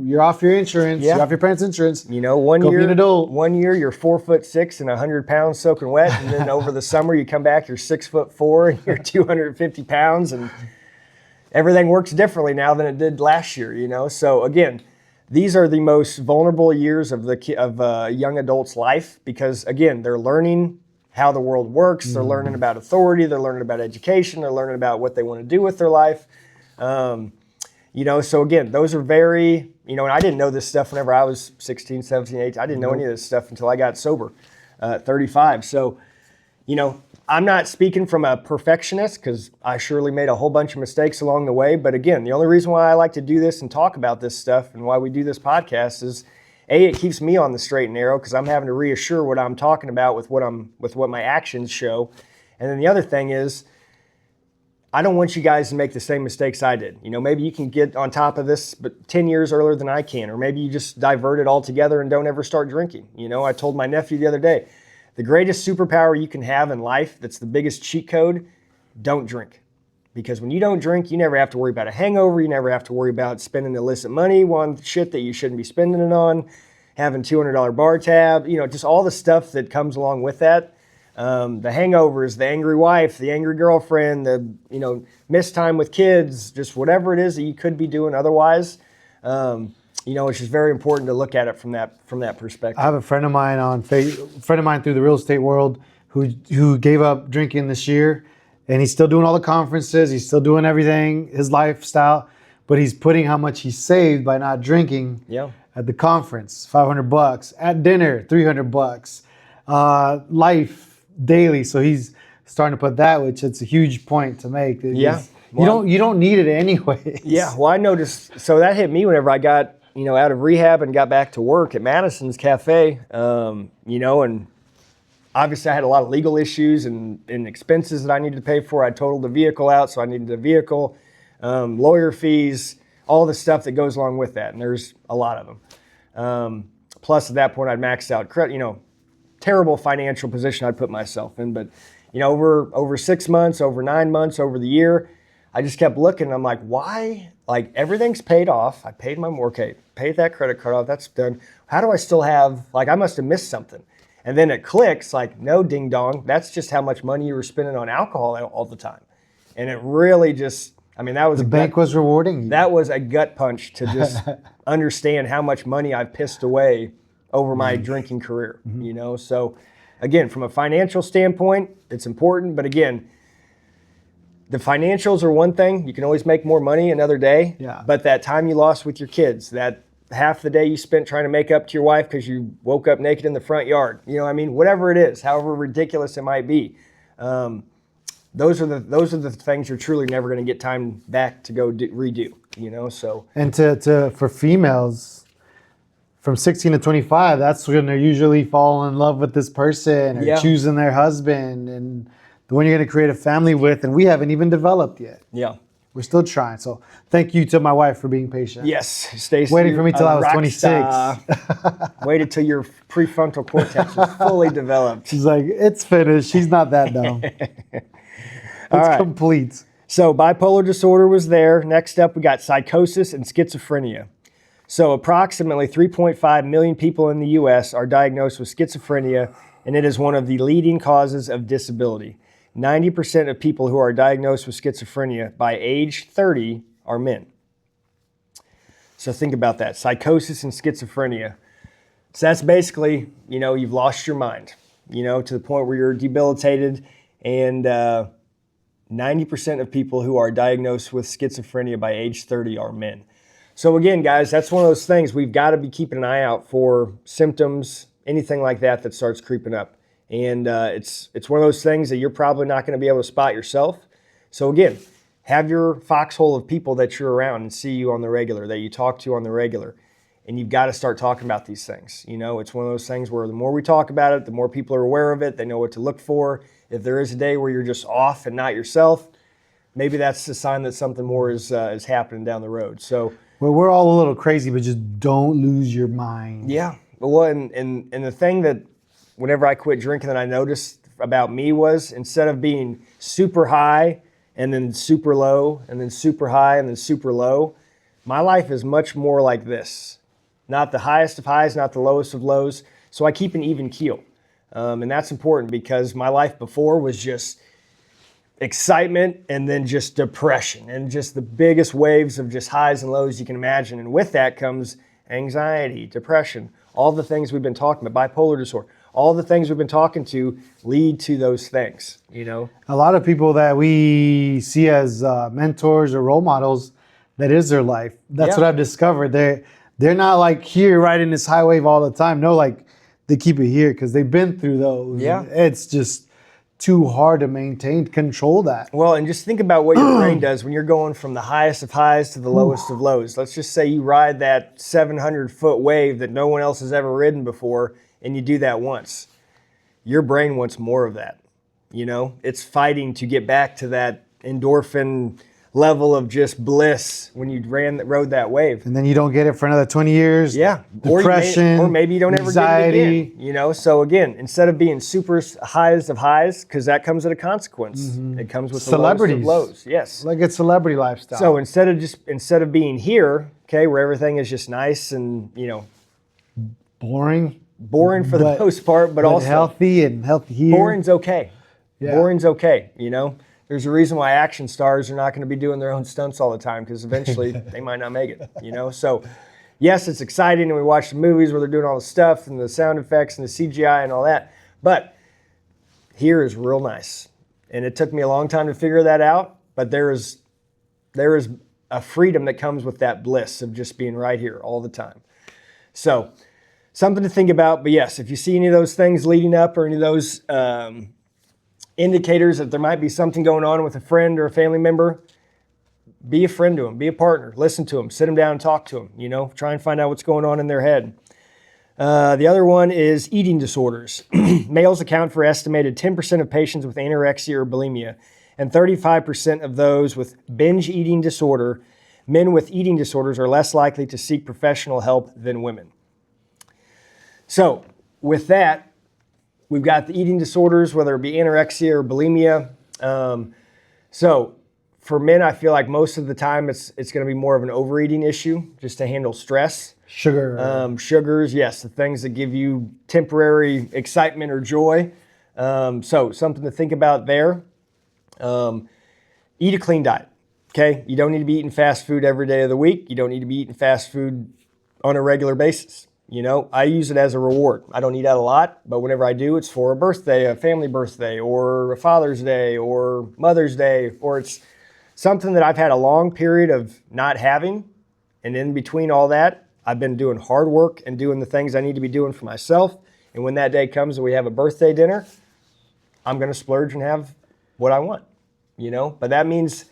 A: You're off your insurance. Yeah. You're off your parents' insurance.
B: One
A: Go
B: year,
A: be an adult.
B: 1 year you're 4'6" and 100 pounds soaking wet, and then over the summer you come back, you're 6'4" and you're 250 pounds, and everything works differently now than it did last year. So again, these are the most vulnerable years of a young adult's life because again, they're learning how the world works. They're learning about authority. They're learning about education. They're learning about what they want to do with their life. So again, those are very, and I didn't know this stuff whenever I was 16, 17, 18. I didn't know any of this stuff until I got sober at 35. So, I'm not speaking from a perfectionist because I surely made a whole bunch of mistakes along the way. But again, the only reason why I like to do this and talk about this stuff and why we do this podcast is it keeps me on the straight and narrow because I'm having to reassure what I'm talking about with what my actions show. And then the other thing is, I don't want you guys to make the same mistakes I did. Maybe you can get on top of this, but 10 years earlier than I can, or maybe you just divert it altogether and don't ever start drinking. I told my nephew the other day, the greatest superpower you can have in life, that's the biggest cheat code, don't drink. Because when you don't drink, you never have to worry about a hangover. You never have to worry about spending illicit money on shit that you shouldn't be spending it on, having $200 bar tab, just all the stuff that comes along with that. The hangovers, the angry wife, the angry girlfriend, the, missed time with kids, just whatever it is that you could be doing otherwise. It's just very important to look at it from that perspective.
A: I have a friend of mine through the real estate world who gave up drinking this year, and he's still doing all the conferences. He's still doing everything, his lifestyle, but he's putting how much he saved by not drinking.
B: Yeah.
A: At the conference, $500. At dinner, $300. Life daily. So he's starting to put that, which it's a huge point to make.
B: Yeah.
A: You don't need it anyway.
B: Yeah. Well, I noticed. So that hit me whenever I got out of rehab and got back to work at Madison's Cafe. And obviously I had a lot of legal issues and expenses that I needed to pay for. I totaled the vehicle out, so I needed a vehicle, lawyer fees, all the stuff that goes along with that. And there's a lot of them. Plus at that point I'd maxed out credit, terrible financial position I'd put myself in. But, over 6 months, over 9 months, over the year, I just kept looking. And I'm like, why? Like, everything's paid off. I paid my mortgage, paid that credit card off. That's done. How do I still have, I must have missed something. And then it clicks, no, ding dong. That's just how much money you were spending on alcohol all the time. And it really just, that was
A: the bank was rewarding you.
B: That was a gut punch to just understand how much money I've pissed away over my drinking career. So again, from a financial standpoint, it's important. But again, the financials are one thing. You can always make more money another day.
A: Yeah.
B: But that time you lost with your kids, that half the day you spent trying to make up to your wife because you woke up naked in the front yard, whatever it is, however ridiculous it might be. Those are the things you're truly never going to get time back to go redo, so.
A: And for females from 16 to 25, that's when they usually fall in love with this person or choosing their husband and the one you're going to create a family with. And we haven't even developed yet.
B: Yeah.
A: We're still trying. So thank you to my wife for being patient.
B: Yes, Stacey.
A: Waiting for me till I was 26.
B: Waited till your prefrontal cortex was fully developed.
A: She's like, it's finished. She's not that dumb. It's complete.
B: So bipolar disorder was there. Next up, we got psychosis and schizophrenia. So approximately 3.5 million people in the U.S. are diagnosed with schizophrenia, and it is one of the leading causes of disability. 90% of people who are diagnosed with schizophrenia by age 30 are men. So think about that, psychosis and schizophrenia. So that's basically, you've lost your mind, to the point where you're debilitated, and 90% of people who are diagnosed with schizophrenia by age 30 are men. So again, guys, that's one of those things. We've got to be keeping an eye out for symptoms, anything like that starts creeping up. And it's one of those things that you're probably not going to be able to spot yourself. So again, have your foxhole of people that you're around and see you on the regular, that you talk to on the regular. And you've got to start talking about these things. It's one of those things where the more we talk about it, the more people are aware of it. They know what to look for. If there is a day where you're just off and not yourself, maybe that's a sign that something more is happening down the road. So,
A: well, we're all a little crazy, but just don't lose your mind.
B: Yeah. Well, and the thing that whenever I quit drinking that I noticed about me was, instead of being super high and then super low and then super high and then super low, my life is much more like this. Not the highest of highs, not the lowest of lows. So I keep an even keel. And that's important because my life before was just excitement and then just depression and just the biggest waves of just highs and lows you can imagine. And with that comes anxiety, depression, all the things we've been talking about, bipolar disorder, all the things we've been talking to lead to those things, A
A: lot of people that we see as mentors or role models, that is their life. That's what I've discovered. They're not here riding this high wave all the time. No, they keep it here because they've been through those.
B: Yeah.
A: It's just too hard to maintain, control that.
B: Well, and just think about what your brain does when you're going from the highest of highs to the lowest of lows. Let's just say you ride that 700-foot wave that no one else has ever ridden before, and you do that once. Your brain wants more of that. It's fighting to get back to that endorphin level of just bliss when you rode that wave.
A: And then you don't get it for another 20 years.
B: Yeah.
A: Depression.
B: Or maybe you don't
A: anxiety.
B: ever get it again. You know, so again, instead of being super highs of highs, because that comes at a consequence. It comes with the lowest of lows. Yes.
A: Like it's celebrity lifestyle.
B: So instead of being here, okay, where everything is just nice and, you know,
A: boring
B: for the most part, but also
A: healthy and healthy here.
B: boring's okay.
A: Yeah.
B: Boring's okay, you know. There's a reason why action stars are not going to be doing their own stunts all the time, because eventually they might not make it, you know. So, yes, it's exciting, and we watch the movies where they're doing all the stuff and the sound effects and the CGI and all that. But here is real nice, and it took me a long time to figure that out. But there is a freedom that comes with that bliss of just being right here all the time. So, something to think about. But yes, if you see any of those things leading up or any of those indicators that there might be something going on with a friend or a family member, be a friend to them, be a partner, listen to them, sit them down and talk to them, you know, try and find out what's going on in their head. The other one is eating disorders. Males account for estimated 10% of patients with anorexia or bulimia, and 35% of those with binge eating disorder. Men with eating disorders are less likely to seek professional help than women. So with that, we've got the eating disorders, whether it be anorexia or bulimia. So for men, I feel like most of the time it's going to be more of an overeating issue, just to handle stress. Sugars, yes, the things that give you temporary excitement or joy. So something to think about there. Eat a clean diet, okay? You don't need to be eating fast food every day of the week. You don't need to be eating fast food on a regular basis. You know, I use it as a reward. I don't eat out a lot, but whenever I do, it's for a birthday, a family birthday, or a Father's Day, or Mother's Day, or it's something that I've had a long period of not having. And in between all that, I've been doing hard work and doing the things I need to be doing for myself. And when that day comes and we have a birthday dinner, I'm going to splurge and have what I want, you know? But that means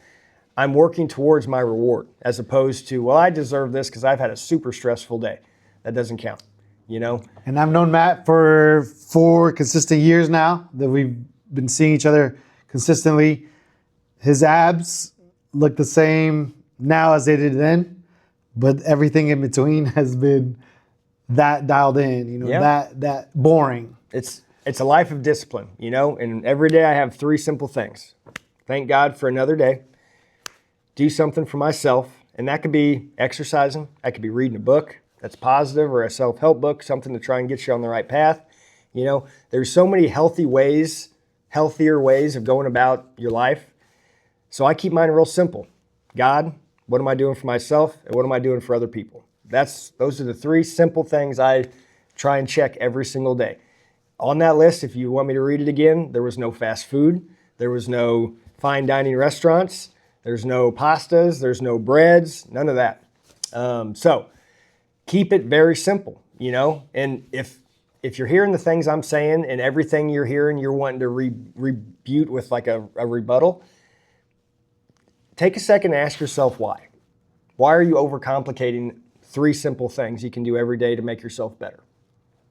B: I'm working towards my reward, as opposed to, well, I deserve this because I've had a super stressful day. That doesn't count, you know?
A: And I've known Matt for 4 consistent years now that we've been seeing each other consistently. His abs look the same now as they did then, but everything in between has been that dialed in, you know, that boring.
B: It's a life of discipline, you know? And every day I have 3 simple things. Thank God for another day. Do something for myself, and that could be exercising. That could be reading a book that's positive, or a self-help book, something to try and get you on the right path. You know, there's so many healthier ways of going about your life. So I keep mine real simple. God, what am I doing for myself, and what am I doing for other people? Those are the 3 simple things I try and check every single day. On that list, if you want me to read it again, there was no fast food, there was no fine dining restaurants, there's no pastas, there's no breads, none of that. So keep it very simple, you know? And if you're hearing the things I'm saying and everything you're hearing, you're wanting to rebut with like a rebuttal, take a second and ask yourself why. Why are you overcomplicating 3 simple things you can do every day to make yourself better?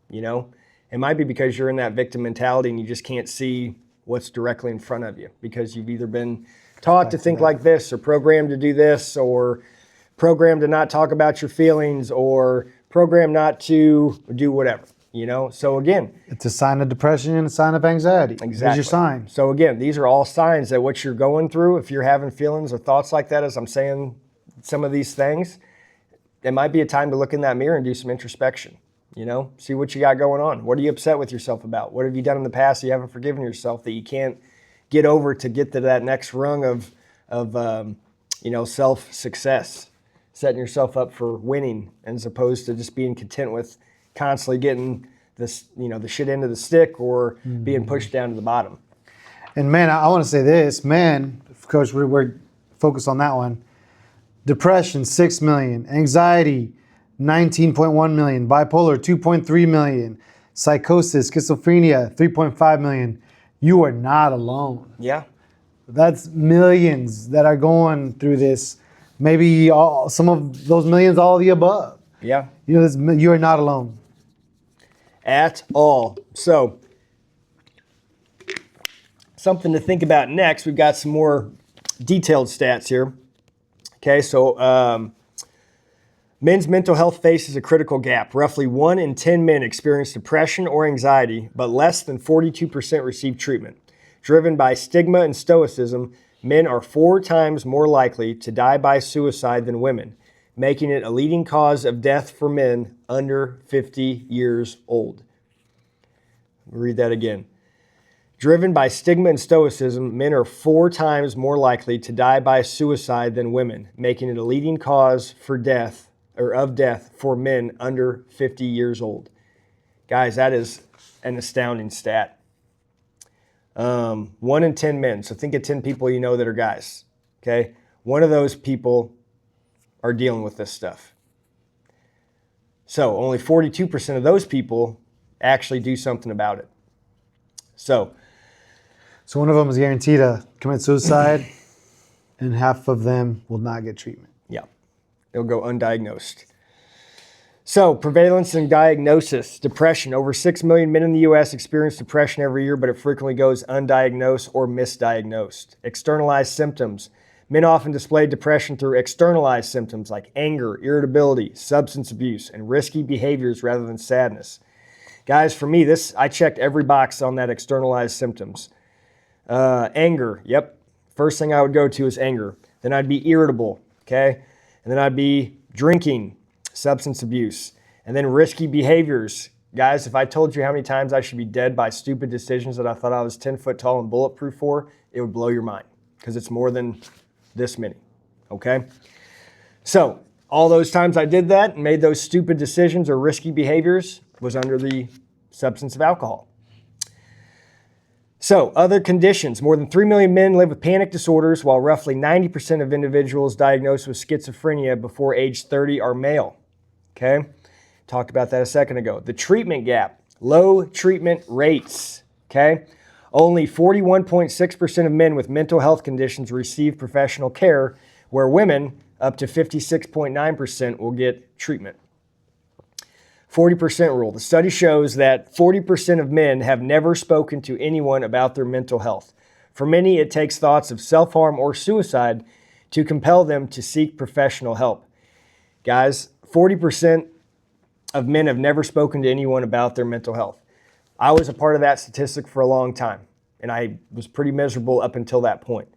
B: You know? It might be because you're in that victim mentality and you just can't see what's directly in front of you, because you've either been taught to think like this, or programmed to do this, or programmed to not talk about your feelings, or programmed not to do whatever, you know? So again,
A: it's a sign of depression and a sign of anxiety.
B: Exactly.
A: There's your sign.
B: So again, these are all signs that what you're going through, if you're having feelings or thoughts like that, as I'm saying some of these things, it might be a time to look in that mirror and do some introspection, you know? See what you got going on. What are you upset with yourself about? What have you done in the past that you haven't forgiven yourself, that you can't get over to get to that next rung of self-success? Setting yourself up for winning, as opposed to just being content with constantly getting this, you know, the shit end of the stick, or being pushed down to the bottom.
A: And man, I want to say this, man, Coach, we're focused on that one. Depression, 6 million. Anxiety, 19.1 million. Bipolar, 2.3 million. Psychosis, schizophrenia, 3.5 million. You are not alone.
B: Yeah.
A: That's millions that are going through this. Maybe some of those millions, all of the above.
B: Yeah.
A: You know, you are not alone.
B: At all. So, something to think about next. We've got some more detailed stats here. Okay, so men's mental health faces a critical gap. Roughly 1 in 10 men experience depression or anxiety, but less than 42% receive treatment. Driven by stigma and stoicism, men are 4 times more likely to die by suicide than women, making it a leading cause of death for men under 50 years old. Read that again. Driven by stigma and stoicism, men are 4 times more likely to die by suicide than women, making it a leading cause for death or of death for men under 50 years old. Guys, that is an astounding stat. 1 in 10 men. So think of 10 people you know that are guys. Okay, one of those people are dealing with this stuff. So only 42% of those people actually do something about it. So
A: one of them is guaranteed to commit suicide, and half of them will not get treatment.
B: yeah, they'll go undiagnosed. So prevalence and diagnosis, depression. Over 6 million men in the U.S. experience depression every year, but it frequently goes undiagnosed or misdiagnosed. Externalized symptoms. Men often display depression through externalized symptoms like anger, irritability, substance abuse, and risky behaviors rather than sadness. Guys, for me, I checked every box on that externalized symptoms. Anger, yep. First thing I would go to is anger. Then I'd be irritable, okay? And then I'd be drinking, substance abuse, and then risky behaviors. Guys, if I told you how many times I should be dead by stupid decisions that I thought I was 10 foot tall and bulletproof for, it would blow your mind because it's more than this many, okay? So all those times I did that and made those stupid decisions or risky behaviors was under the substance of alcohol. So, other conditions. More than 3 million men live with panic disorders, while roughly 90% of individuals diagnosed with schizophrenia before age 30 are male. Okay? Talked about that a second ago. The treatment gap. Low treatment rates. Okay? Only 41.6% of men with mental health conditions receive professional care, where women, up to 56.9%, will get treatment. 40% rule. The study shows that 40% of men have never spoken to anyone about their mental health. For many, it takes thoughts of self-harm or suicide to compel them to seek professional help. Guys, 40% of men have never spoken to anyone about their mental health. I was a part of that statistic for a long time, and I was pretty miserable up until that point.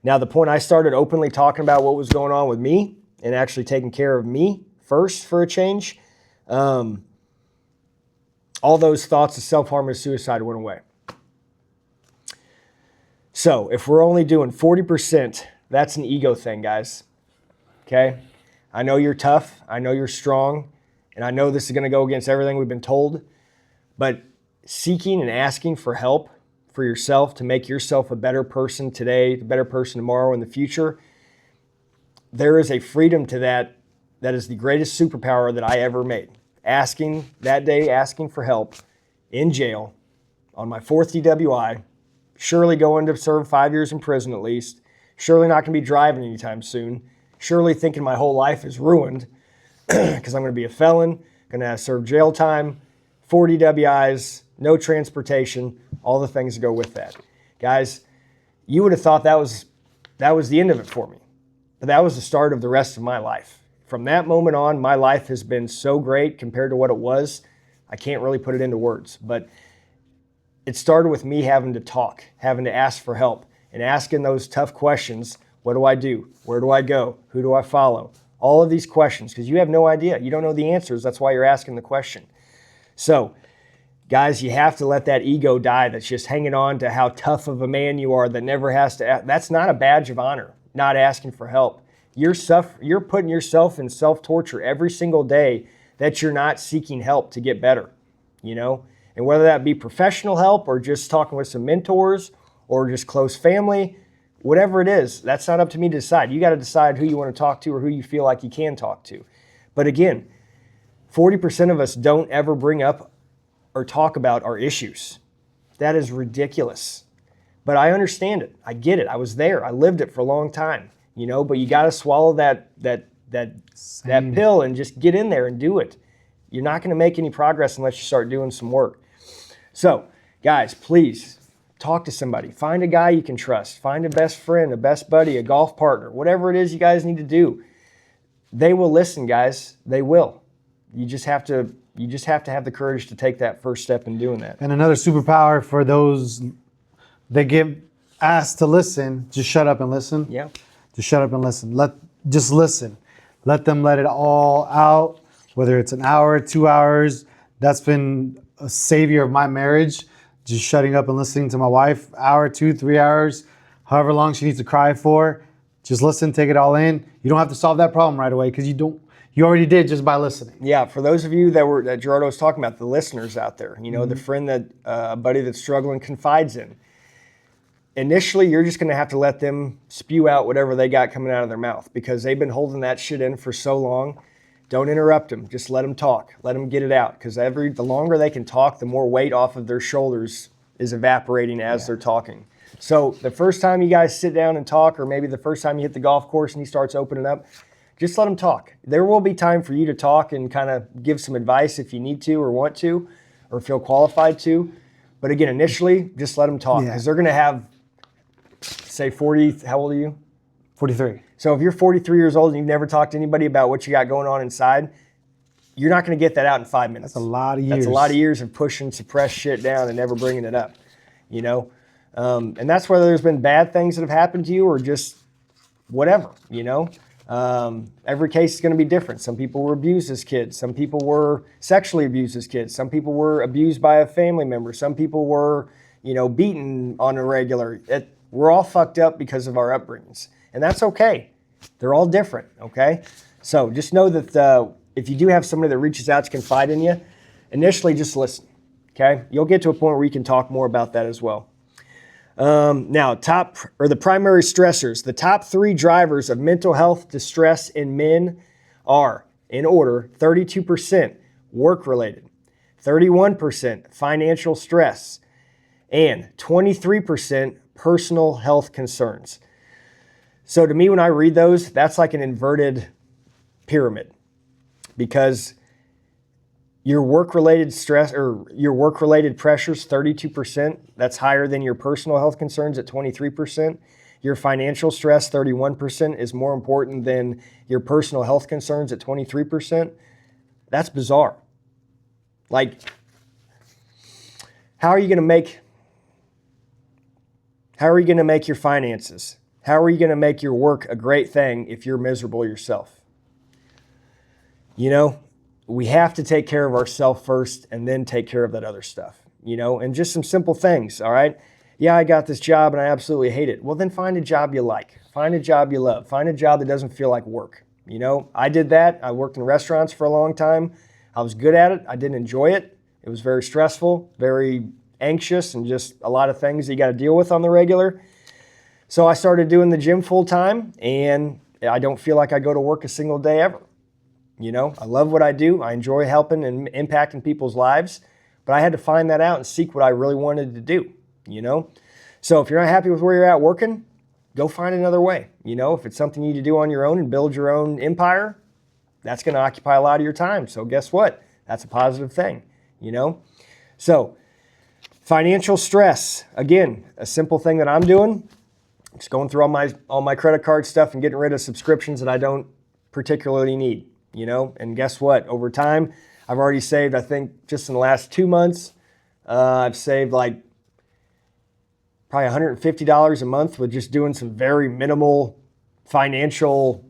B: Now, the point I started openly talking about what was going on with me and actually taking care of me first for a change, all those thoughts of self-harm and suicide went away. So if we're only doing 40%, that's an ego thing, guys. Okay? I know you're tough. I know you're strong. And I know this is going to go against everything we've been told. But seeking and asking for help for yourself to make yourself a better person today, a better person tomorrow, in the future, there is a freedom to that. That is the greatest superpower that I ever made. Asking for help in jail on my 4th DWI, surely going to serve 5 years in prison at least, surely not going to be driving anytime soon, surely thinking my whole life is ruined because I'm going to be a felon, going to serve jail time, 4 DWIs, no transportation, all the things that go with that. Guys, you would have thought that was the end of it for me, but that was the start of the rest of my life. From that moment on, my life has been so great compared to what it was. I can't really put it into words, but it started with me having to talk, having to ask for help, and asking those tough questions. What do I do? Where do I go? Who do I follow? All of these questions, because you have no idea. You don't know the answers. That's why you're asking the question. So, guys, you have to let that ego die that's just hanging on to how tough of a man you are that never has to ask. That's not a badge of honor, not asking for help. You're putting yourself in self-torture every single day that you're not seeking help to get better, you know? And whether that be professional help or just talking with some mentors or just close family, whatever it is, that's not up to me to decide. You got to decide who you want to talk to or who you feel like you can talk to. But again, 40% of us don't ever bring up or talk about our issues. That is ridiculous. But I understand it. I get it. I was there. I lived it for a long time. You know, but you got to swallow that pill and just get in there and do it. You're not going to make any progress unless you start doing some work. So, guys, please talk to somebody. Find a guy you can trust. Find a best friend, a best buddy, a golf partner, whatever it is you guys need to do. They will listen, guys. They will. You just have to have the courage to take that first step in doing that.
A: And another superpower for those that get asked to listen, just shut up and listen.
B: Yeah.
A: Just shut up and listen. Just listen. Let them let it all out, whether it's an hour, 2 hours. That's been a savior of my marriage. Just shutting up and listening to my wife, hour, 2, 3 hours, however long she needs to cry for. Just listen, take it all in. You don't have to solve that problem right away because you already did just by listening.
B: Yeah, for those of you that Gerardo was talking about, the listeners out there, the friend that a buddy that's struggling confides in. Initially, you're just going to have to let them spew out whatever they got coming out of their mouth because they've been holding that shit in for so long. Don't interrupt them. Just let them talk. Let them get it out because the longer they can talk, the more weight off of their shoulders is evaporating as they're talking. So the first time you guys sit down and talk, or maybe the first time you hit the golf course and he starts opening up, just let them talk. There will be time for you to talk and kind of give some advice if you need to or want to or feel qualified to. But again, initially, just let them talk because they're going to have, say, 40, how old are you?
A: 43.
B: So if you're 43 years old and you've never talked to anybody about what you got going on inside, you're not going to get that out in 5 minutes.
A: That's a lot of years.
B: That's a lot of years of pushing suppressed shit down and never bringing it up, And that's whether there's been bad things that have happened to you or just whatever, Every case is going to be different. Some people were abused as kids. Some people were sexually abused as kids. Some people were abused by a family member. Some people were, beaten on a regular. We're all fucked up because of our upbringings. And that's okay. They're all different, okay? So just know that if you do have somebody that reaches out to confide in you, initially just listen, okay? You'll get to a point where we can talk more about that as well. Now, the primary stressors. The top 3 drivers of mental health distress in men are, in order, 32% work-related, 31% financial stress, and 23% personal health concerns. So to me, when I read those, that's like an inverted pyramid because your work-related stress or your work-related pressures, 32%, that's higher than your personal health concerns at 23%. Your financial stress, 31%, is more important than your personal health concerns at 23%. That's bizarre. Like, how are you going to make your finances? How are you going to make your work a great thing if you're miserable yourself? We have to take care of ourselves first and then take care of that other stuff, and just some simple things, all right? Yeah, I got this job and I absolutely hate it. Well, then find a job you like. Find a job you love. Find a job that doesn't feel like work. I did that. I worked in restaurants for a long time. I was good at it. I didn't enjoy it. It was very stressful, very anxious, and just a lot of things that you got to deal with on the regular. So I started doing the gym full time, and I don't feel like I go to work a single day ever. I love what I do. I enjoy helping and impacting people's lives, but I had to find that out and seek what I really wanted to do, So if you're not happy with where you're at working, go find another way. If it's something you need to do on your own and build your own empire, that's going to occupy a lot of your time. So guess what? That's a positive thing, So financial stress, again, a simple thing that I'm doing, just going through all my credit card stuff and getting rid of subscriptions that I don't particularly need. And guess what? Over time, I've already saved, I think, just in the last 2 months, I've saved like probably $150 a month with just doing some very minimal financial,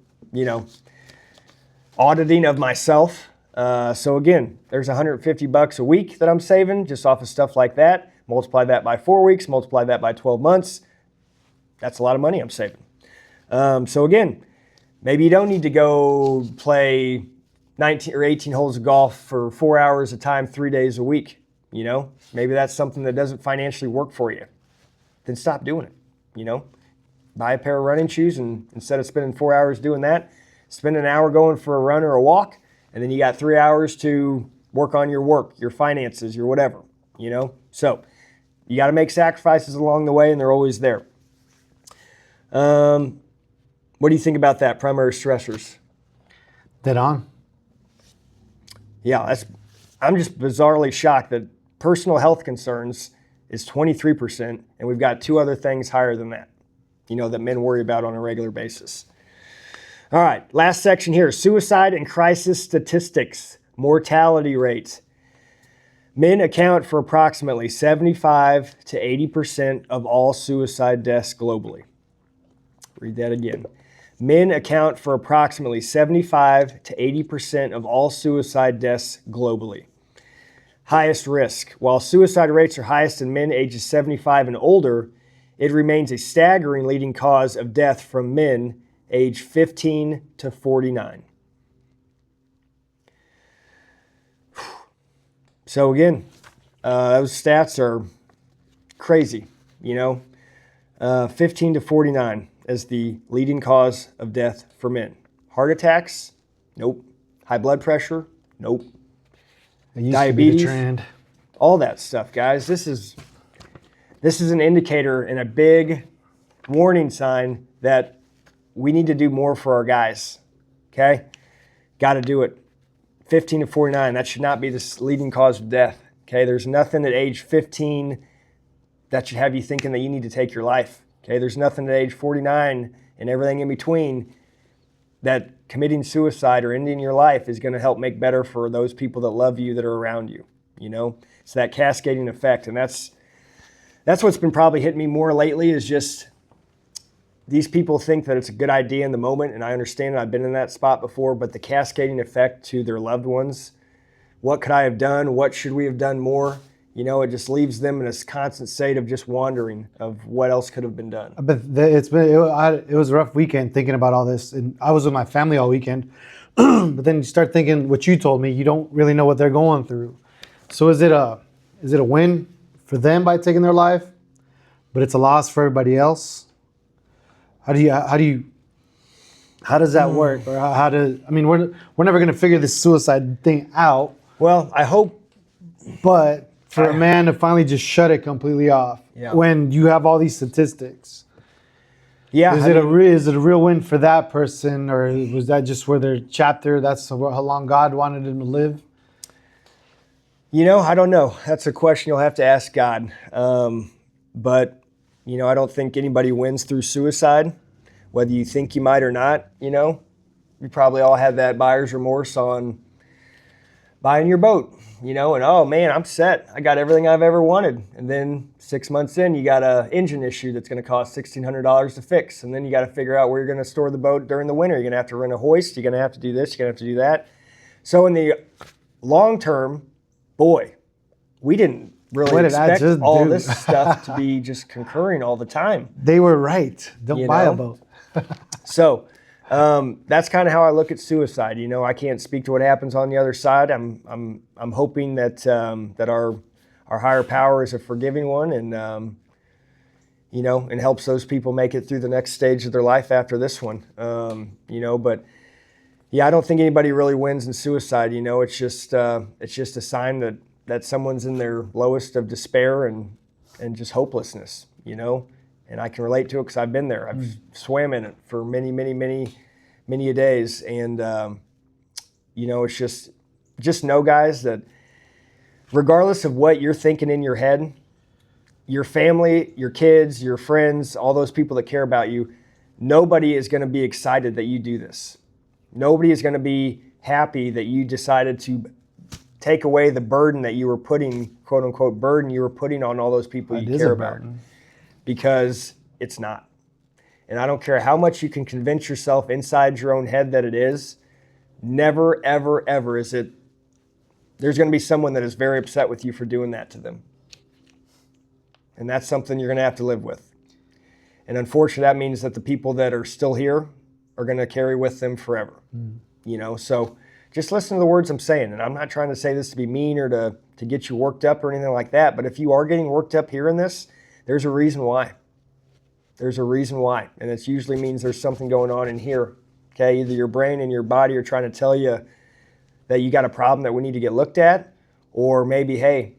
B: auditing of myself. So again, there's $150 a week that I'm saving just off of stuff like that. Multiply that by 4 weeks, multiply that by 12 months. That's a lot of money I'm saving. So again, maybe you don't need to go play 19 or 18 holes of golf for 4 hours a time, 3 days a week. Maybe that's something that doesn't financially work for you. Then stop doing it. Buy a pair of running shoes, and instead of spending 4 hours doing that, spend an hour going for a run or a walk, and then you got 3 hours to work on your work, your finances, your whatever. So you got to make sacrifices along the way, and they're always there. What do you think about that? Primary stressors.
A: Dead on.
B: Yeah, I'm just bizarrely shocked that personal health concerns is 23%, and we've got two other things higher than that, that men worry about on a regular basis. All right, last section here, suicide and crisis statistics, mortality rates. Men account for approximately 75 to 80% of all suicide deaths globally. Read that again. Men account for approximately 75 to 80% of all suicide deaths globally. Highest risk. While suicide rates are highest in men ages 75 and older, it remains a staggering leading cause of death from men age 15 to 49. So again, those stats are crazy, 15 to 49 as the leading cause of death for men. Heart attacks? Nope. High blood pressure? Nope. Diabetes?
A: To be the trend.
B: All that stuff, guys. This is an indicator and a big warning sign that we need to do more for our guys, okay? Got to do it. 15 to 49, that should not be the leading cause of death, okay? There's nothing at age 15 that should have you thinking that you need to take your life, okay? There's nothing at age 49 and everything in between that committing suicide or ending your life is going to help make better for those people that love you, that are around you, It's that cascading effect, and that's what's been probably hitting me more lately is just these people think that it's a good idea in the moment, and I understand, I've been in that spot before, but the cascading effect to their loved ones, what could I have done? What should we have done more? It just leaves them in this constant state of just wandering of what else could have been done.
A: But it was a rough weekend thinking about all this, and I was with my family all weekend. But then you start thinking what you told me. You don't really know what they're going through. So is it a win for them by taking their life, but it's a loss for everybody else? How does that work? Or we're never going to figure this suicide thing out.
B: Well, I hope.
A: But for a man to finally just shut it completely off when you have all these statistics.
B: Yeah.
A: Is it a real win for that person, or was that just where their chapter, that's how long God wanted them to live?
B: I don't know. That's a question you'll have to ask God. But I don't think anybody wins through suicide, whether you think you might or not. We probably all had that buyer's remorse on buying your boat, and oh man, I'm set. I got everything I've ever wanted. And then 6 months in, you got an engine issue that's going to cost $1,600 to fix. And then you got to figure out where you're going to store the boat during the winter. You're going to have to rent a hoist. You're going to have to do this. You're going to have to do that. So in the long term, boy, we didn't really expect all this stuff to be just concurring all the time.
A: They were right. Don't buy a boat.
B: So that's kind of how I look at suicide. I can't speak to what happens on the other side. I'm hoping that that our higher power is a forgiving one, and and helps those people make it through the next stage of their life after this one. But yeah, I don't think anybody really wins in suicide. It's just a sign that someone's in their lowest of despair and just hopelessness. And I can relate to it because I've been there. I've swam in it for many, many, many, many a days. And, it's just know, guys, that regardless of what you're thinking in your head, your family, your kids, your friends, all those people that care about you, nobody is going to be excited that you do this. Nobody is going to be happy that you decided to take away the burden that you were putting, quote unquote, burden you were putting on all those people you care about. Because it's not. And I don't care how much you can convince yourself inside your own head that it is, never, ever, ever is it. There's going to be someone that is very upset with you for doing that to them. And that's something you're going to have to live with. And unfortunately, that means that the people that are still here are going to carry with them forever. So just listen to the words I'm saying. And I'm not trying to say this to be mean or to get you worked up or anything like that. But if you are getting worked up hearing this, there's a reason why. There's a reason why. And it usually means there's something going on in here. Okay, either your brain and your body are trying to tell you that you got a problem that we need to get looked at, or maybe, hey,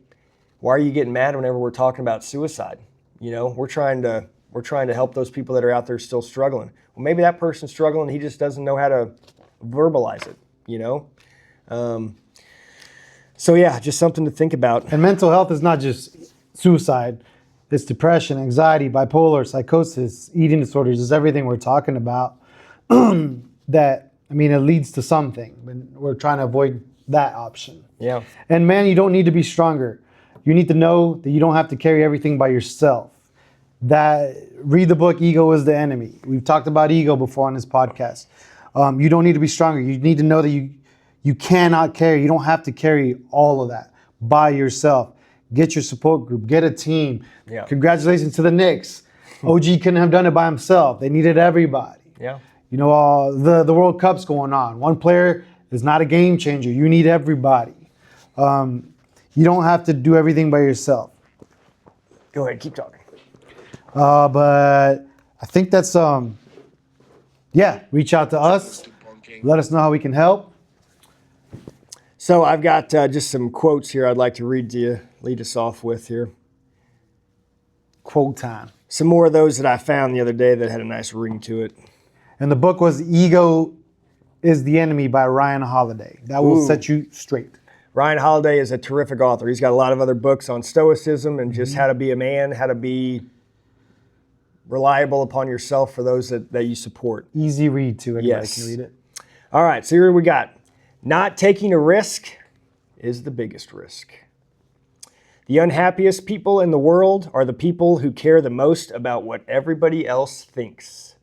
B: why are you getting mad whenever we're talking about suicide? We're trying to help those people that are out there still struggling. Well, maybe that person's struggling, he just doesn't know how to verbalize it, So yeah, just something to think about.
A: And mental health is not just suicide, it's depression, anxiety, bipolar, psychosis, eating disorders. It's everything we're talking about. That, I mean, it leads to something, but we're trying to avoid that option.
B: Yeah.
A: And man, you don't need to be stronger. You need to know that you don't have to carry everything by yourself. That, read the book, Ego is the Enemy. We've talked about ego before on this podcast. You don't need to be stronger. You need to know that you cannot carry, you don't have to carry all of that by yourself. Get your support group, get a team.
B: Yeah.
A: Congratulations to the Knicks. OG couldn't have done it by himself. They needed everybody.
B: Yeah.
A: You know, the World Cup's going on. One player is not a game changer. You need everybody. You don't have to do everything by yourself.
B: Go ahead, keep talking.
A: But I think that's, reach out to us. Let us know how we can help.
B: So I've got just some quotes here I'd like to read to you, lead us off with here.
A: Quote time.
B: Some more of those that I found the other day that had a nice ring to it.
A: And the book was Ego is the Enemy by Ryan Holiday. That will
B: Ooh.
A: set you straight.
B: Ryan Holiday is a terrific author. He's got a lot of other books on stoicism and just how to be a man, how to be reliable upon yourself for those that you support.
A: Easy read too. Anybody
B: Yes.
A: can read it.
B: All right, so here we got. Not taking a risk is the biggest risk. The unhappiest people in the world are the people who care the most about what everybody else thinks.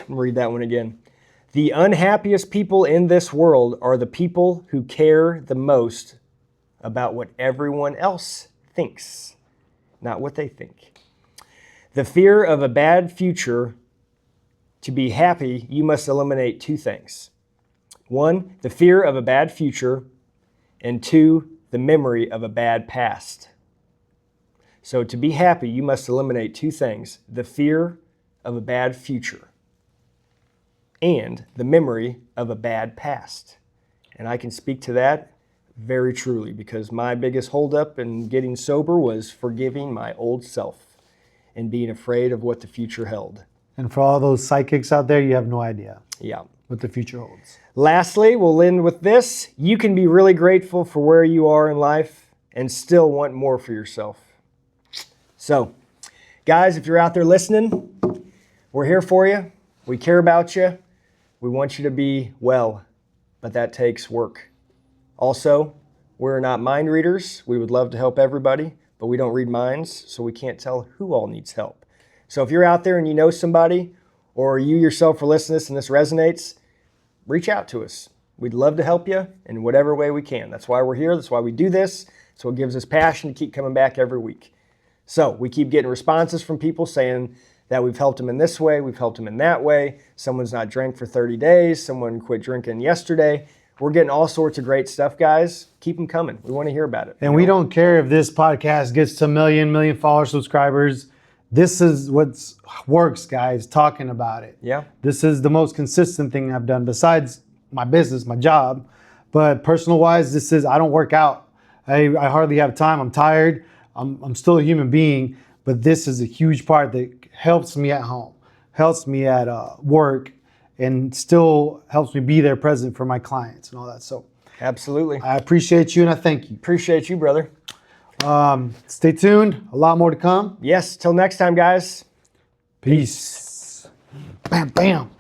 B: Read that one again. The unhappiest people in this world are the people who care the most about what everyone else thinks, not what they think. The fear of a bad future. To be happy, you must eliminate two things. One, the fear of a bad future, and two, the memory of a bad past. So to be happy, you must eliminate two things: the fear of a bad future and the memory of a bad past. And I can speak to that very truly because my biggest holdup in getting sober was forgiving my old self and being afraid of what the future held.
A: And for all those psychics out there, you have no idea
B: Yeah.
A: what the future holds.
B: Lastly, we'll end with this. You can be really grateful for where you are in life and still want more for yourself. So, guys, if you're out there listening, we're here for you. We care about you. We want you to be well, but that takes work. Also, we're not mind readers. We would love to help everybody, but we don't read minds, so we can't tell who all needs help. So if you're out there and you know somebody, or you yourself are listening to this and this resonates, reach out to us. We'd love to help you in whatever way we can. That's why we're here. That's why we do this. So it gives us passion to keep coming back every week. So we keep getting responses from people saying that we've helped them in this way, we've helped them in that way. Someone's not drank for 30 days. Someone quit drinking yesterday. We're getting all sorts of great stuff, guys. Keep them coming. We want to hear about it.
A: And we don't care if this podcast gets to a million followers, subscribers. This is what works, guys, talking about it.
B: Yeah.
A: This is the most consistent thing I've done besides my business, my job. But personal wise, I don't work out. I hardly have time. I'm tired. I'm still a human being, but this is a huge part that helps me at home, helps me at work, and still helps me be there present for my clients and all that. So
B: Absolutely.
A: I appreciate you and I thank you.
B: Appreciate you, brother.
A: Stay tuned. A lot more to come.
B: Yes, till next time, guys.
A: Peace. Bam, bam.